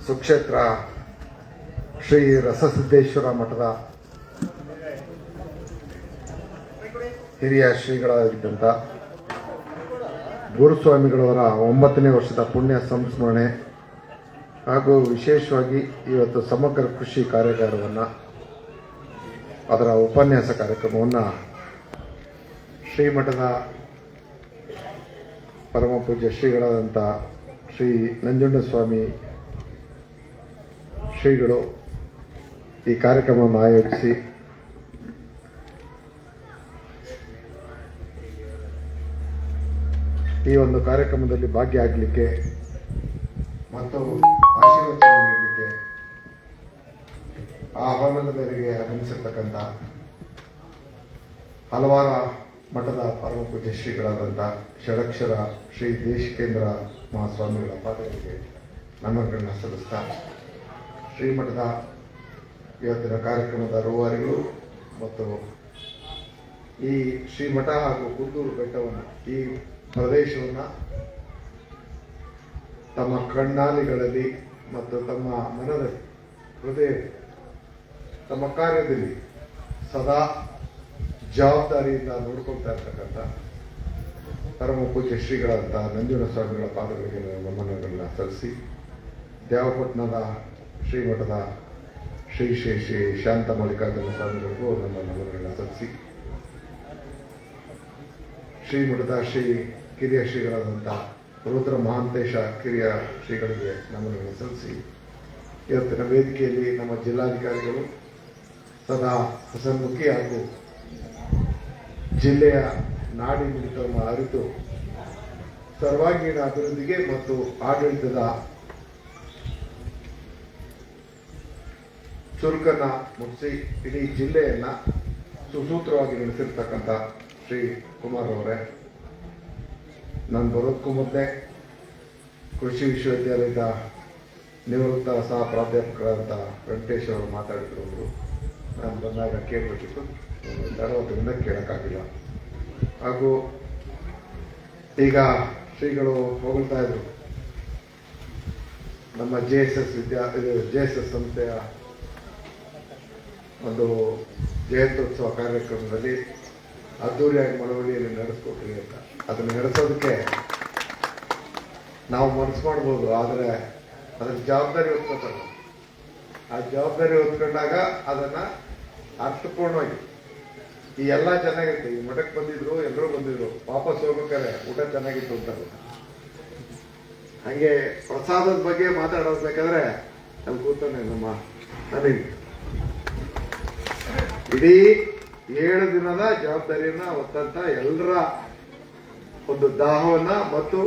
ಸುಕ್ಷೇತ್ರ ಶ್ರೀ ರಸಸಿದ್ದೇಶ್ವರ ಮಠದ ಹಿರಿಯ ಶ್ರೀಗಳಾಗಿದ್ದಂಥ ಗುರುಸ್ವಾಮಿಗಳವರ 9ನೇ ವರ್ಷದ ಪುಣ್ಯ ಸಂಸ್ಮರಣೆ ಹಾಗೂ ವಿಶೇಷವಾಗಿ ಇವತ್ತು ಸಮಗ್ರ ಕೃಷಿ ಕಾರ್ಯಾಗಾರವನ್ನು ಅದರ ಉಪನ್ಯಾಸ ಕಾರ್ಯಕ್ರಮವನ್ನು ಶ್ರೀಮಠದ ಪರಮ ಪೂಜ್ಯ ಶ್ರೀಗಳಾದಂಥ ಶ್ರೀ ನಂಜುಂಡಸ್ವಾಮಿ ಶ್ರೀಗಳು ಈ ಕಾರ್ಯಕ್ರಮವನ್ನು ಆಯೋಜಿಸಿ ಈ ಒಂದು ಕಾರ್ಯಕ್ರಮದಲ್ಲಿ ಭಾಗಿಯಾಗಲಿಕ್ಕೆ ಮತ್ತು ಆಶೀರ್ವಾದ ನೀಡಲಿಕ್ಕೆ ಆಹ್ವಾನದ ಮೇರೆಗೆ ಆಗಮಿಸಿರ್ತಕ್ಕಂಥ ಹಲವಾರು ಮಠದ ಪರಮ ಪೂಜ್ಯ ಶ್ರೀಗಳಾದಂಥ ಷಡಕ್ಷರ ಶ್ರೀ ದೇಶಿಕೇಂದ್ರ ಮಹಾಸ್ವಾಮಿಗಳ ಪಾದಗಳಿಗೆ ನಮನಗಳನ್ನು ಸಲ್ಲಿಸ್ತಾ ಶ್ರೀಮಠದ ಇವತ್ತಿನ ಕಾರ್ಯಕ್ರಮದ ರೂವಾರಿಗಳು ಮತ್ತು ಈ ಶ್ರೀಮಠ ಹಾಗೂ ಕುಂದೂರು ಬೆಟ್ಟವನ್ನು ಈ ಪ್ರದೇಶವನ್ನು ತಮ್ಮ ಕಣ್ಣಾಲಿಗಳಲ್ಲಿ ಮತ್ತು ತಮ್ಮ ಮನದಲ್ಲಿ ಹೃದಯ ತಮ್ಮ ಕಾರ್ಯದಲ್ಲಿ ಸದಾ ಜವಾಬ್ದಾರಿಯಿಂದ ನೋಡ್ಕೊಳ್ತಾ ಇರ್ತಕ್ಕಂಥ ಪರಮ ಪೂಜ್ಯ ಶ್ರೀಗಳಾದಂಥ ನಂಜುಂಡಸ್ವಾಮಿಗಳ ಪಾದಗಳಿಗೆ ನಮನಗಳನ್ನು ಸಲ್ಲಿಸಿ ದೇವಪಟ್ಟಣದ ಶ್ರೀಮಠದ ಶ್ರೀ ಶ್ರೀ ಶ್ರೀ ಶಾಂತ ಮಲ್ಲಿಕಾರ್ಜುನ ಸ್ವಾಮಿಗಳಿಗೂ ನಮ್ಮ ನಮನಗಳನ್ನು ಸಲ್ಲಿಸಿ ಶ್ರೀಮಠದ ಶ್ರೀ ಕಿರಿಯ ಶ್ರೀಗಳಾದಂಥ ರುದ್ರ ಮಹಾಂತೇಶ ಕಿರಿಯ ಶ್ರೀಗಳಿಗೆ ನಮನಗಳನ್ನು ಸಲ್ಲಿಸಿ ಇವತ್ತಿನ ವೇದಿಕೆಯಲ್ಲಿ ನಮ್ಮ ಜಿಲ್ಲಾಧಿಕಾರಿಗಳು ಸದಾ ಹಸನ್ಮುಖಿ ಹಾಗೂ ಜಿಲ್ಲೆಯ ನಾಡಿ ಮಿಡಿತವನ್ನು ಅರಿತು ಸರ್ವಾಂಗೀಣ ಅಭಿವೃದ್ಧಿಗೆ ಮತ್ತು ಆಡಳಿತದ ಚುರುಕನ್ನ ಮುಗಿಸಿ ಇಡೀ ಜಿಲ್ಲೆಯನ್ನ ಸುಸೂತ್ರವಾಗಿ ನಡೆಸಿರ್ತಕ್ಕಂಥ ಶ್ರೀ ಕುಮಾರ್ ಅವರೇ, ನಾನು ಬರೋದಕ್ಕೂ ಮೊದಲೇ ಕೃಷಿ ವಿಶ್ವವಿದ್ಯಾಲಯದ ನಿವೃತ್ತ ಸಹ ಪ್ರಾಧ್ಯಾಪಕರಾದಂಥ ವೆಂಕಟೇಶ್ ಅವರು ಮಾತಾಡಿದ್ರು. ನಾನು ಬಂದಾಗ ಕೇಳಬೇಕಿತ್ತು, ತಡವತ್ತರಿಂದ ಕೇಳೋಕ್ಕಾಗಿಲ್ಲ. ಹಾಗೂ ಈಗ ಶ್ರೀಗಳು ಹೊಗಳ್ತಾ ಇದ್ರು ನಮ್ಮ JSS ಸಂಸ್ಥೆಯ ಒಂದು ಜಯಂತ್ಯೋತ್ಸವ ಕಾರ್ಯಕ್ರಮದಲ್ಲಿ ಅದ್ದೂರಿಯಾಗಿ ಮಳವಳ್ಳಿಯಲ್ಲಿ ನಡೆಸ್ಕೊಟ್ರಿ ಅಂತ. ಅದನ್ನು ನಡೆಸೋದಕ್ಕೆ ನಾವು ಮನಸ್ಸು ಮಾಡ್ಬೋದು, ಆದರೆ ಅದರ ಜವಾಬ್ದಾರಿ ಹೊತ್ಕೋತಾರೆ. ಆ ಜವಾಬ್ದಾರಿ ಹೊತ್ಕೊಂಡಾಗ ಅದನ್ನ ಅರ್ಥಪೂರ್ಣವಾಗಿ ಈ ಎಲ್ಲ ಚೆನ್ನಾಗಿರುತ್ತೆ. ಈ ಮಠಕ್ಕೆ ಬಂದಿದ್ರು, ಎಲ್ಲರೂ ಬಂದಿದ್ರು, ವಾಪಸ್ ಹೋಗ್ಬೇಕಾರೆ ಊಟ ಚೆನ್ನಾಗಿತ್ತು ಅಂತಾರೆ. ಹಂಗೆ ಪ್ರಸಾದದ ಬಗ್ಗೆ ಮಾತಾಡೋದ್ಬೇಕಾದ್ರೆ ಅಲ್ಲಿ ಕೂತಾನೆ ನಮ್ಮ ನನಗೆ ಇಡೀ 7 ದಿನದ ಜವಾಬ್ದಾರಿಯನ್ನ ಹೊತ್ತಂತ ಎಲ್ಲರ ಒಂದು ದಾಹವನ್ನ ಮತ್ತು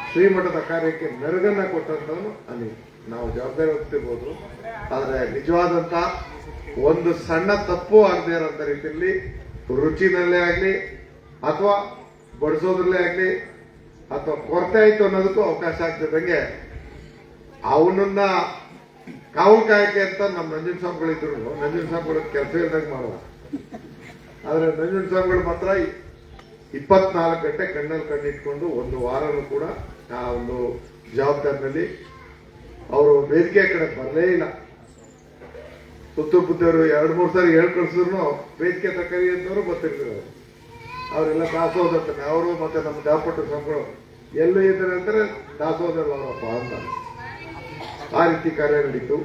ಶ್ರೀಮಠದ ಕಾರ್ಯಕ್ಕೆ ಮೆರುಗನ್ನ ಕೊಟ್ಟಂತವನು ಅಲ್ಲಿ. ನಾವು ಜವಾಬ್ದಾರಿ ಹೊತ್ತಿರ್ಬೋದು, ಆದರೆ ನಿಜವಾದಂತ ಒಂದು ಸಣ್ಣ ತಪ್ಪು ಆಗದೆ ಇರೋಂಥ ರೀತಿಯಲ್ಲಿ ರುಚಿನಲ್ಲೇ ಆಗಲಿ ಅಥವಾ ಬಡಿಸೋದ್ರಲ್ಲೇ ಆಗಲಿ ಅಥವಾ ಕೊರತೆ ಆಯ್ತು ಅನ್ನೋದಕ್ಕೂ ಅವಕಾಶ ಆಗ್ತಿದ್ದಂಗೆ ಅವನನ್ನ ಕಾವಲು ಕಾಯಕ್ಕೆ ಅಂತ ನಮ್ಮ ನಂಜುಂಡ ಸ್ವಾಮಿಗಳಿದ್ರು. ನಂಜುಂಡ ಸ್ವಾಮಿಗಳು ಕೆಲಸ ಇಲ್ದಂಗೆ ಮಾಡುವ, ಆದ್ರೆ ನಂಜುಂಡ ಸ್ವಾಮಿಗಳು ಮಾತ್ರ 24 ಗಂಟೆ ಕಣ್ಣಲ್ಲಿ ಕಣ್ಣಿಟ್ಕೊಂಡು ಒಂದು ವಾರನೂ ಕೂಡ ಆ ಒಂದು ಜವಾಬ್ದಾರಿನಲ್ಲಿ ಅವರು ವೇದಿಕೆ ಕಡೆ ಬರಲೇ ಇಲ್ಲ. ಸುತ್ತೂರು ಬುದ್ಧಿಯವರು 2-3 ಸಾರಿ ಹೇಳ್ ಕಳಿಸಿದ್ರು ವೇದಿಕೆ ತಕ್ಕರಿ ಅಂತವರು ಗೊತ್ತಿರ್ತಾರೆ. ಅವರೆಲ್ಲ ದಾಸೋಹದತ್ತಾನೆ ಅವರು ಮತ್ತೆ ನಮ್ಮ ದೇವಪಟ್ಟ ಸ್ವಾಮಿಗಳು ಎಲ್ಲೂ ಇದ್ದಾರೆ ಅಂತಾರೆ ದಾಸೋಹದಲ್ಲಿ ಅವರಪ್ಪ ಅಂತ. ಆ ರೀತಿ ಕಾರ್ಯ ನಡೀತು.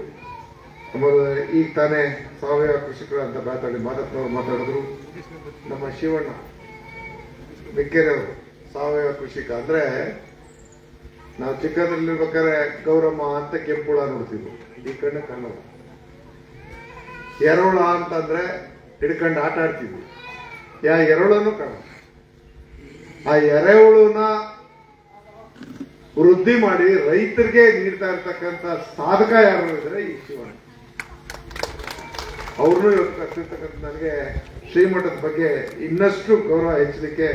ಈಗ ತಾನೇ ಸಾವಯವ ಕೃಷಿಕರು ಅಂತ ಮಾತಾಡಿನವ್ರು ಮಾತಾಡಿದ್ರು. ನಮ್ಮ ಶಿವಣ್ಣ ಬೆಕ್ಕೆರೆಯವರು ಸಾವಯವ ಕೃಷಿಕ ಅಂದ್ರೆ ನಾವು ಚಿಕ್ಕದ್ರಲ್ಲಿರ್ಬೇಕಾದ್ರೆ ಗೌರಮ್ಮ ಅಂತ ಕೆಂಪುಳ ನೋಡ್ತಿದ್ವು, ಈ ಕಣ್ಣು ಕನ್ನಡ. ಎರೋಳ ಅಂತಂದ್ರೆ ಹಿಡ್ಕೊಂಡು ಆಟ ಆಡ್ತಿದ್ವಿ, ಎರೋಳನು ಕನ್ನಡ. ಆ ಎರೆಹುಳುನ ವೃದ್ಧಿ ಮಾಡಿ ರೈತರಿಗೆ ನೀಡ್ತಾ ಇರ್ತಕ್ಕಂಥ ಸಾಧಕ ಯಾರು ಇದ್ರೆ ಈ ಶಿವಣ್ಣ. ಅವ್ರನ್ನೂ ಇವತ್ತು ಕರ್ತಿರ್ತಕ್ಕಂಥ ನನಗೆ ಶ್ರೀಮಠದ ಬಗ್ಗೆ ಇನ್ನಷ್ಟು ಗೌರವ ಹೆಚ್ಚಲಿಕ್ಕೆ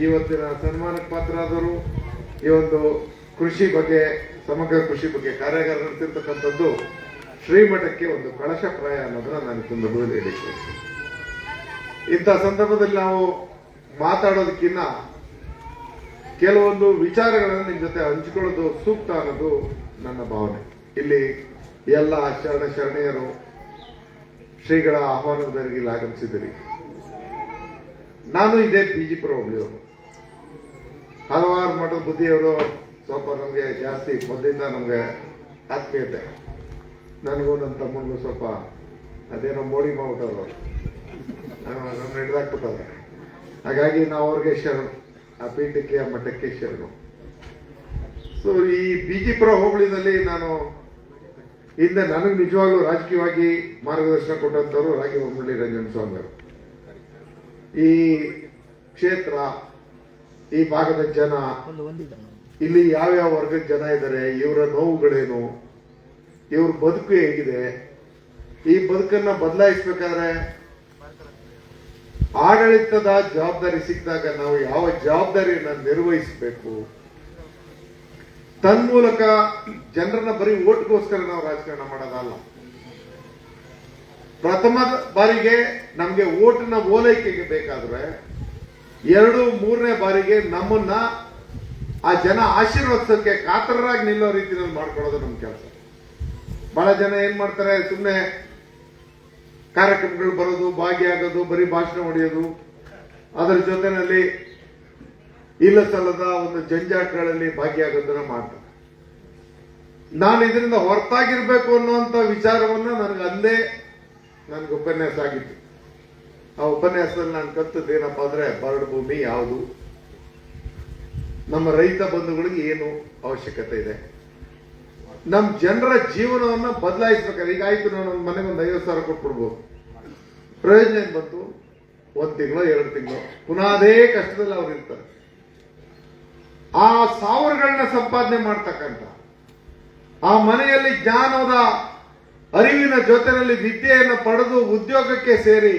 ಇವತ್ತಿನ ಸನ್ಮಾನಕ್ಕೆ ಪಾತ್ರರಾದವರು ಈ ಒಂದು ಕೃಷಿ ಬಗ್ಗೆ, ಸಮಗ್ರ ಕೃಷಿ ಬಗ್ಗೆ ಕಾರ್ಯಾಗಾರ ನಡೆಸಿರ್ತಕ್ಕಂಥದ್ದು ಶ್ರೀಮಠಕ್ಕೆ ಒಂದು ಕಳಶಪ್ರಾಯ ಅನ್ನೋದನ್ನ ನಾನು ಸಂದರ್ಭದಲ್ಲಿ ಹೇಳಿಕೆ. ಇಂಥ ಸಂದರ್ಭದಲ್ಲಿ ನಾವು ಮಾತಾಡೋದಕ್ಕಿಂತ ಕೆಲವೊಂದು ವಿಚಾರಗಳನ್ನು ನಿಮ್ಮ ಜೊತೆ ಹಂಚಿಕೊಳ್ಳೋದು ಸೂಕ್ತ ಅನ್ನೋದು ನನ್ನ ಭಾವನೆ. ಇಲ್ಲಿ ಎಲ್ಲ ಶರಣೆಯರು ಶ್ರೀಗಳ ಆಹ್ವಾನದ ಮೇರೆಗೆ ಇಲ್ಲಿ ಆಗಮಿಸಿದಿರಿ. ನಾನು ಇದೇ ಬಿಜೆಪಿ ಹೋಬಳಿಯವರು. ಹಲವಾರು ಮಠದ ಬುದ್ಧಿಯವರು ಸ್ವಲ್ಪ ನಮಗೆ ಜಾಸ್ತಿ ಮೊದಲಿಂದ ನಮಗೆ ಆತ್ಮೀಯತೆ. ನನಗೂ ನನ್ನ ತಮ್ಮನಿಗೂ ಸ್ವಲ್ಪ ಅದೇನೋ ಮೋಡಿ ಮಾಡ್ಬಿಟ್ಟವ್ರು, ನಮ್ಮ ಹಿಡಿದಾಕ್ಬಿಟ್ಟವ್ರೆ. ಹಾಗಾಗಿ ನಾವು ಅವ್ರಿಗೆ ಶರಣು, ಆ ಪೀಠಕ್ಕೆ ಆ ಮಠಕ್ಕೆ ಶರಣು. ಸೊ ಈ ಬಿಜೆಪುರ ಹೋಬಳಿನಲ್ಲಿ ನಾನು ಹಿಂದೆ ನನಗೆ ನಿಜವಾಗ್ಲೂ ರಾಜಕೀಯವಾಗಿ ಮಾರ್ಗದರ್ಶನ ಕೊಟ್ಟಂತವರು ರಾಘವೇಂದ್ರ ರಂಜನ್ ಸ್ವಾಮಿ ಅವರು. ಈ ಕ್ಷೇತ್ರ, ಈ ಭಾಗದ ಜನ, ಇಲ್ಲಿ ಯಾವ್ಯಾವ ವರ್ಗದ ಜನ ಇದ್ದಾರೆ, ಇವರ ನೋವುಗಳೇನು, ಇವ್ರ ಬದುಕು ಹೇಗಿದೆ, ಈ ಬದುಕನ್ನ ಬದಲಾಯಿಸಬೇಕಾದ್ರೆ ಆಡಳಿತದ ಜವಾಬ್ದಾರಿ ಸಿಕ್ಕಿದಾಗ ನಾವು ಯಾವ ಜವಾಬ್ದಾರಿಯನ್ನ ನಿರ್ವಹಿಸಬೇಕು, ತನ್ಮೂಲಕ ಜನರನ್ನ ಬರೀ ಓಟ್ಗೋಸ್ಕರ ನಾವು ರಾಜಕಾರಣ ಮಾಡೋದಲ್ಲ. ಪ್ರಥಮ ಬಾರಿಗೆ ನಮ್ಗೆ ಓಟಿನ ಓಲೈಕೆಗೆ ಬೇಕಾದ್ರೆ 2, 3ನೇ ಬಾರಿಗೆ ನಮ್ಮನ್ನ ಆ ಜನ ಆಶೀರ್ವದಿಸೋಕೆ ಕಾತರರಾಗಿ ನಿಲ್ಲೋ ರೀತಿಯಲ್ಲಿ ಮಾಡ್ಕೊಳ್ಳೋದು ನಮ್ಮ ಕೆಲಸ. ಬಹಳ ಜನ ಏನ್ ಮಾಡ್ತಾರೆ, ಸುಮ್ಮನೆ ಕಾರ್ಯಕ್ರಮಗಳು ಬರೋದು, ಭಾಗಿಯಾಗೋದು, ಬರೀ ಭಾಷಣ ಹೊಡೆಯೋದು, ಅದರ ಜೊತೆನಲ್ಲಿ ಇಲ್ಲ ಸಲ್ಲದ ಒಂದು ಜಂಜಾಟಗಳಲ್ಲಿ ಭಾಗಿಯಾಗೋದನ್ನ ಮಾಡ್ತಾರೆ. ನಾನು ಇದರಿಂದ ಹೊರತಾಗಿರ್ಬೇಕು ಅನ್ನುವಂತ ವಿಚಾರವನ್ನ ನನಗೆ ಉಪನ್ಯಾಸ ಆಗಿತ್ತು. ಆ ಉಪನ್ಯಾಸದಲ್ಲಿ ನಾನು ಕಲ್ತದ್ದೇನಪ್ಪ ಅಂದ್ರೆ, ಬರಡು ಭೂಮಿ ಯಾವುದು, ನಮ್ಮ ರೈತ ಬಂಧುಗಳಿಗೆ ಏನು ಅವಶ್ಯಕತೆ ಇದೆ, ನಮ್ಮ ಜನರ ಜೀವನವನ್ನ ಬದಲಾಯಿಸಬೇಕಾದ್ರೆ. ಈಗ ಆಯ್ತು, ನಾನು ಒಂದು ಮನೆಗೆ ಒಂದು 50,000 ಕೊಟ್ಬಿಡ್ಬೋದು, ಪ್ರಯೋಜನ ಏನ್ ಬಂತು? 1 ತಿಂಗಳು 2 ತಿಂಗಳು ಪುನಃ ಅದೇ ಕಷ್ಟದಲ್ಲಿ ಅವ್ರು ಇರ್ತಾರೆ. ಆ ಸಾವಿರಗಳನ್ನ ಸಂಪಾದನೆ ಮಾಡ್ತಕ್ಕಂಥ, ಆ ಮನೆಯಲ್ಲಿ ಜ್ಞಾನದ ಅರಿವಿನ ಜೊತೆಯಲ್ಲಿ ವಿದ್ಯೆಯನ್ನು ಪಡೆದು ಉದ್ಯೋಗಕ್ಕೆ ಸೇರಿ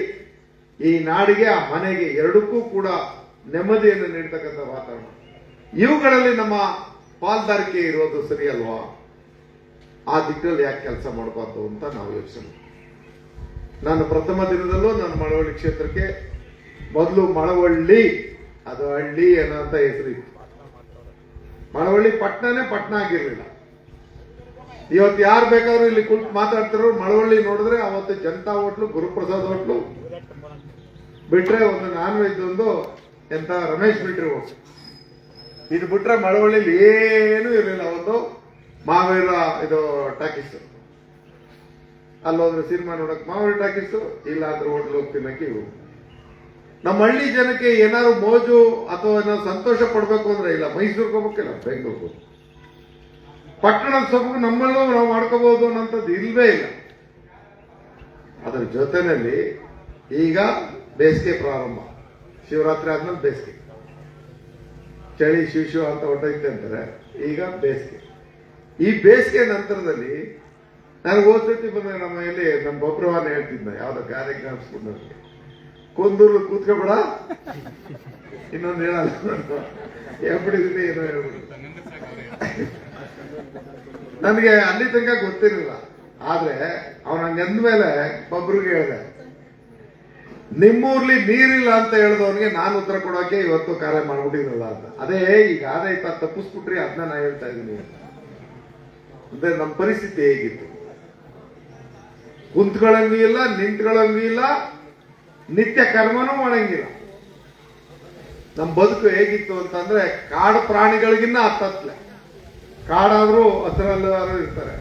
ಈ ನಾಡಿಗೆ, ಆ ಮನೆಗೆ, ಎರಡಕ್ಕೂ ಕೂಡ ನೆಮ್ಮದಿಯನ್ನು ನೀಡ್ತಕ್ಕಂಥ ವಾತಾವರಣ, ಇವುಗಳಲ್ಲಿ ನಮ್ಮ ಪಾಲ್ದಾರಿಕೆ ಇರೋದು ಸರಿ ಅಲ್ವಾ? ಆ ದಿಕ್ಕಲ್ಲಿ ಯಾಕೆ ಕೆಲಸ ಮಾಡಬಾರ್ದು ಅಂತ ನಾವು ಯೋಚನೆ. ನಾನು ಪ್ರಥಮ ದಿನದಲ್ಲೂ ನಾನು ಮಳವಳ್ಳಿ ಕ್ಷೇತ್ರಕ್ಕೆ ಮೊದಲು ಮಳವಳ್ಳಿ, ಅದು ಹಳ್ಳಿ ಏನೋ ಅಂತ ಹೆಸರಿತ್ತು. ಮಳವಳ್ಳಿ ಪಟ್ಟಣ ಆಗಿರ್ಲಿಲ್ಲ. ಇವತ್ತು ಯಾರು ಬೇಕಾದ್ರೂ ಇಲ್ಲಿ ಕುಳಿತು ಮಾತಾಡ್ತಿರೋ ಮಳವಳ್ಳಿ ನೋಡಿದ್ರೆ ಅವತ್ತು ಜನತಾ ಹೋಟ್ಲು, ಗುರುಪ್ರಸಾದ್ ಹೋಟ್ಲು ಬಿಟ್ರೆ ಒಂದು ನಾನ್ ವೆಜ್ ಒಂದು ಎಂತ ರಮೇಶ್ ಬಿಟ್ರಿ ಹೋಟ್ಲು, ಇದು ಬಿಟ್ರೆ ಮಳವಳ್ಳಿಲಿ ಏನೂ ಇರಲಿಲ್ಲ. ಒಂದು ಮಾವೇರ ಇದು ಟಾಕೀಸ್, ಅಲ್ಲೋದ್ರೆ ಸಿನಿಮಾ ನೋಡಕ್ ಮಾವೇರ ಟಾಕೀಸು, ಇಲ್ಲ ಅಂದ್ರೆ ಹೋಟ್ಲು ತಿನ್ನಕ್ಕೆ ಇವು. ನಮ್ಮ ಹಳ್ಳಿ ಜನಕ್ಕೆ ಏನಾದ್ರು ಮೋಜು ಅಥವಾ ಏನಾದ್ರು ಸಂತೋಷ ಪಡ್ಬೇಕು ಅಂದ್ರೆ ಇಲ್ಲ ಮೈಸೂರಿಗೆ ಹೋಗ್ಬೇಕಿಲ್ಲ ಬೆಂಗಳೂರು. ಪಟ್ಟಣದ ಸೊಬಗು ನಮ್ಮಲ್ಲೂ ನಾವು ಮಾಡ್ಕೋಬಹುದು ಅನ್ನೋಂಥದ್ದು ಇಲ್ವೇ ಇಲ್ಲ. ಅದರ ಜೊತೆನಲ್ಲಿ ಈಗ ಬೇಸಿಗೆ ಪ್ರಾರಂಭ, ಶಿವರಾತ್ರಿ ಆದ್ಮೇಲೆ ಬೇಸಿಗೆ, ಚಳಿ ಶಿಶು ಅಂತ ಹೊಟ್ಟೈತೆ ಅಂತಾರೆ. ಈಗ ಬೇಸಿಗೆ, ಈ ಬೇಸಿಗೆ ನಂತರದಲ್ಲಿ ನಾನು ಓದ್ಸತಿ ಬಂದಾಗ ನಮ್ಮ ಇಲ್ಲಿ ನಮ್ಮ ಬೊಬ್ರವಾನ ಹೇಳ್ತಿದ್ನ, ಯಾವ್ದೋ ಕಾರ್ಯಕ್ರಮ ಕುಂದೂರು ಕೂತ್ಕೋಬೇಡ, ಇನ್ನೊಂದು ಹೇಳಲ್ಲ, ಎಬ್ಬಿಡಿದ್ರೆ ಏನೋ ಹೇಳ್ಬಿಡು. ನನಗೆ ಅಲ್ಲಿ ತನಕ ಗೊತ್ತಿರಲಿಲ್ಲ. ಆದ್ರೆ ಅವನ ಅಂದ್ಮೇಲೆ ಒಬ್ರಿಗೆ ಹೇಳಿದೆ, ನಿಮ್ಮೂರ್ಲಿ ನೀರಿಲ್ಲ ಅಂತ ಹೇಳಿದವನಿಗೆ ನಾನು ಉತ್ತರ ಕೊಡೋಕೆ ಇವತ್ತು ಕಾರ್ಯ ಮಾಡ್ಬಿಟ್ಟಿರಲ್ಲ ಅಂತ. ಅದೇ ಈಗ ಆದಾಯ್ತ ತಪ್ಪಿಸ್ಬಿಟ್ರಿ, ಅದನ್ನ ನಾ ಹೇಳ್ತಾ ಇದ್ದೀನಿ. ಅಂದ್ರೆ ನಮ್ಮ ಪರಿಸ್ಥಿತಿ ಹೇಗಿತ್ತು, ಕುಂತ್ಕೊಳ್ಳಂಗೂ ಇಲ್ಲ, ನಿಂತ್ಕೊಳ್ಳಂಗೂ ಇಲ್ಲ, ನಿತ್ಯ ಕರ್ಮನೂ ಮಾಡಂಗಿಲ್ಲ. ನಮ್ಮ ಬದುಕು ಹೇಗಿತ್ತು ಅಂತಂದ್ರೆ ಕಾಡು ಪ್ರಾಣಿಗಳಿಗಿನ್ನ ಹತ್ತತ್ಲೆ. ಕಾಡಾದ್ರೂ ಹತ್ರಲ್ಲಾದ್ರೂ ಇರ್ತಾರೆ,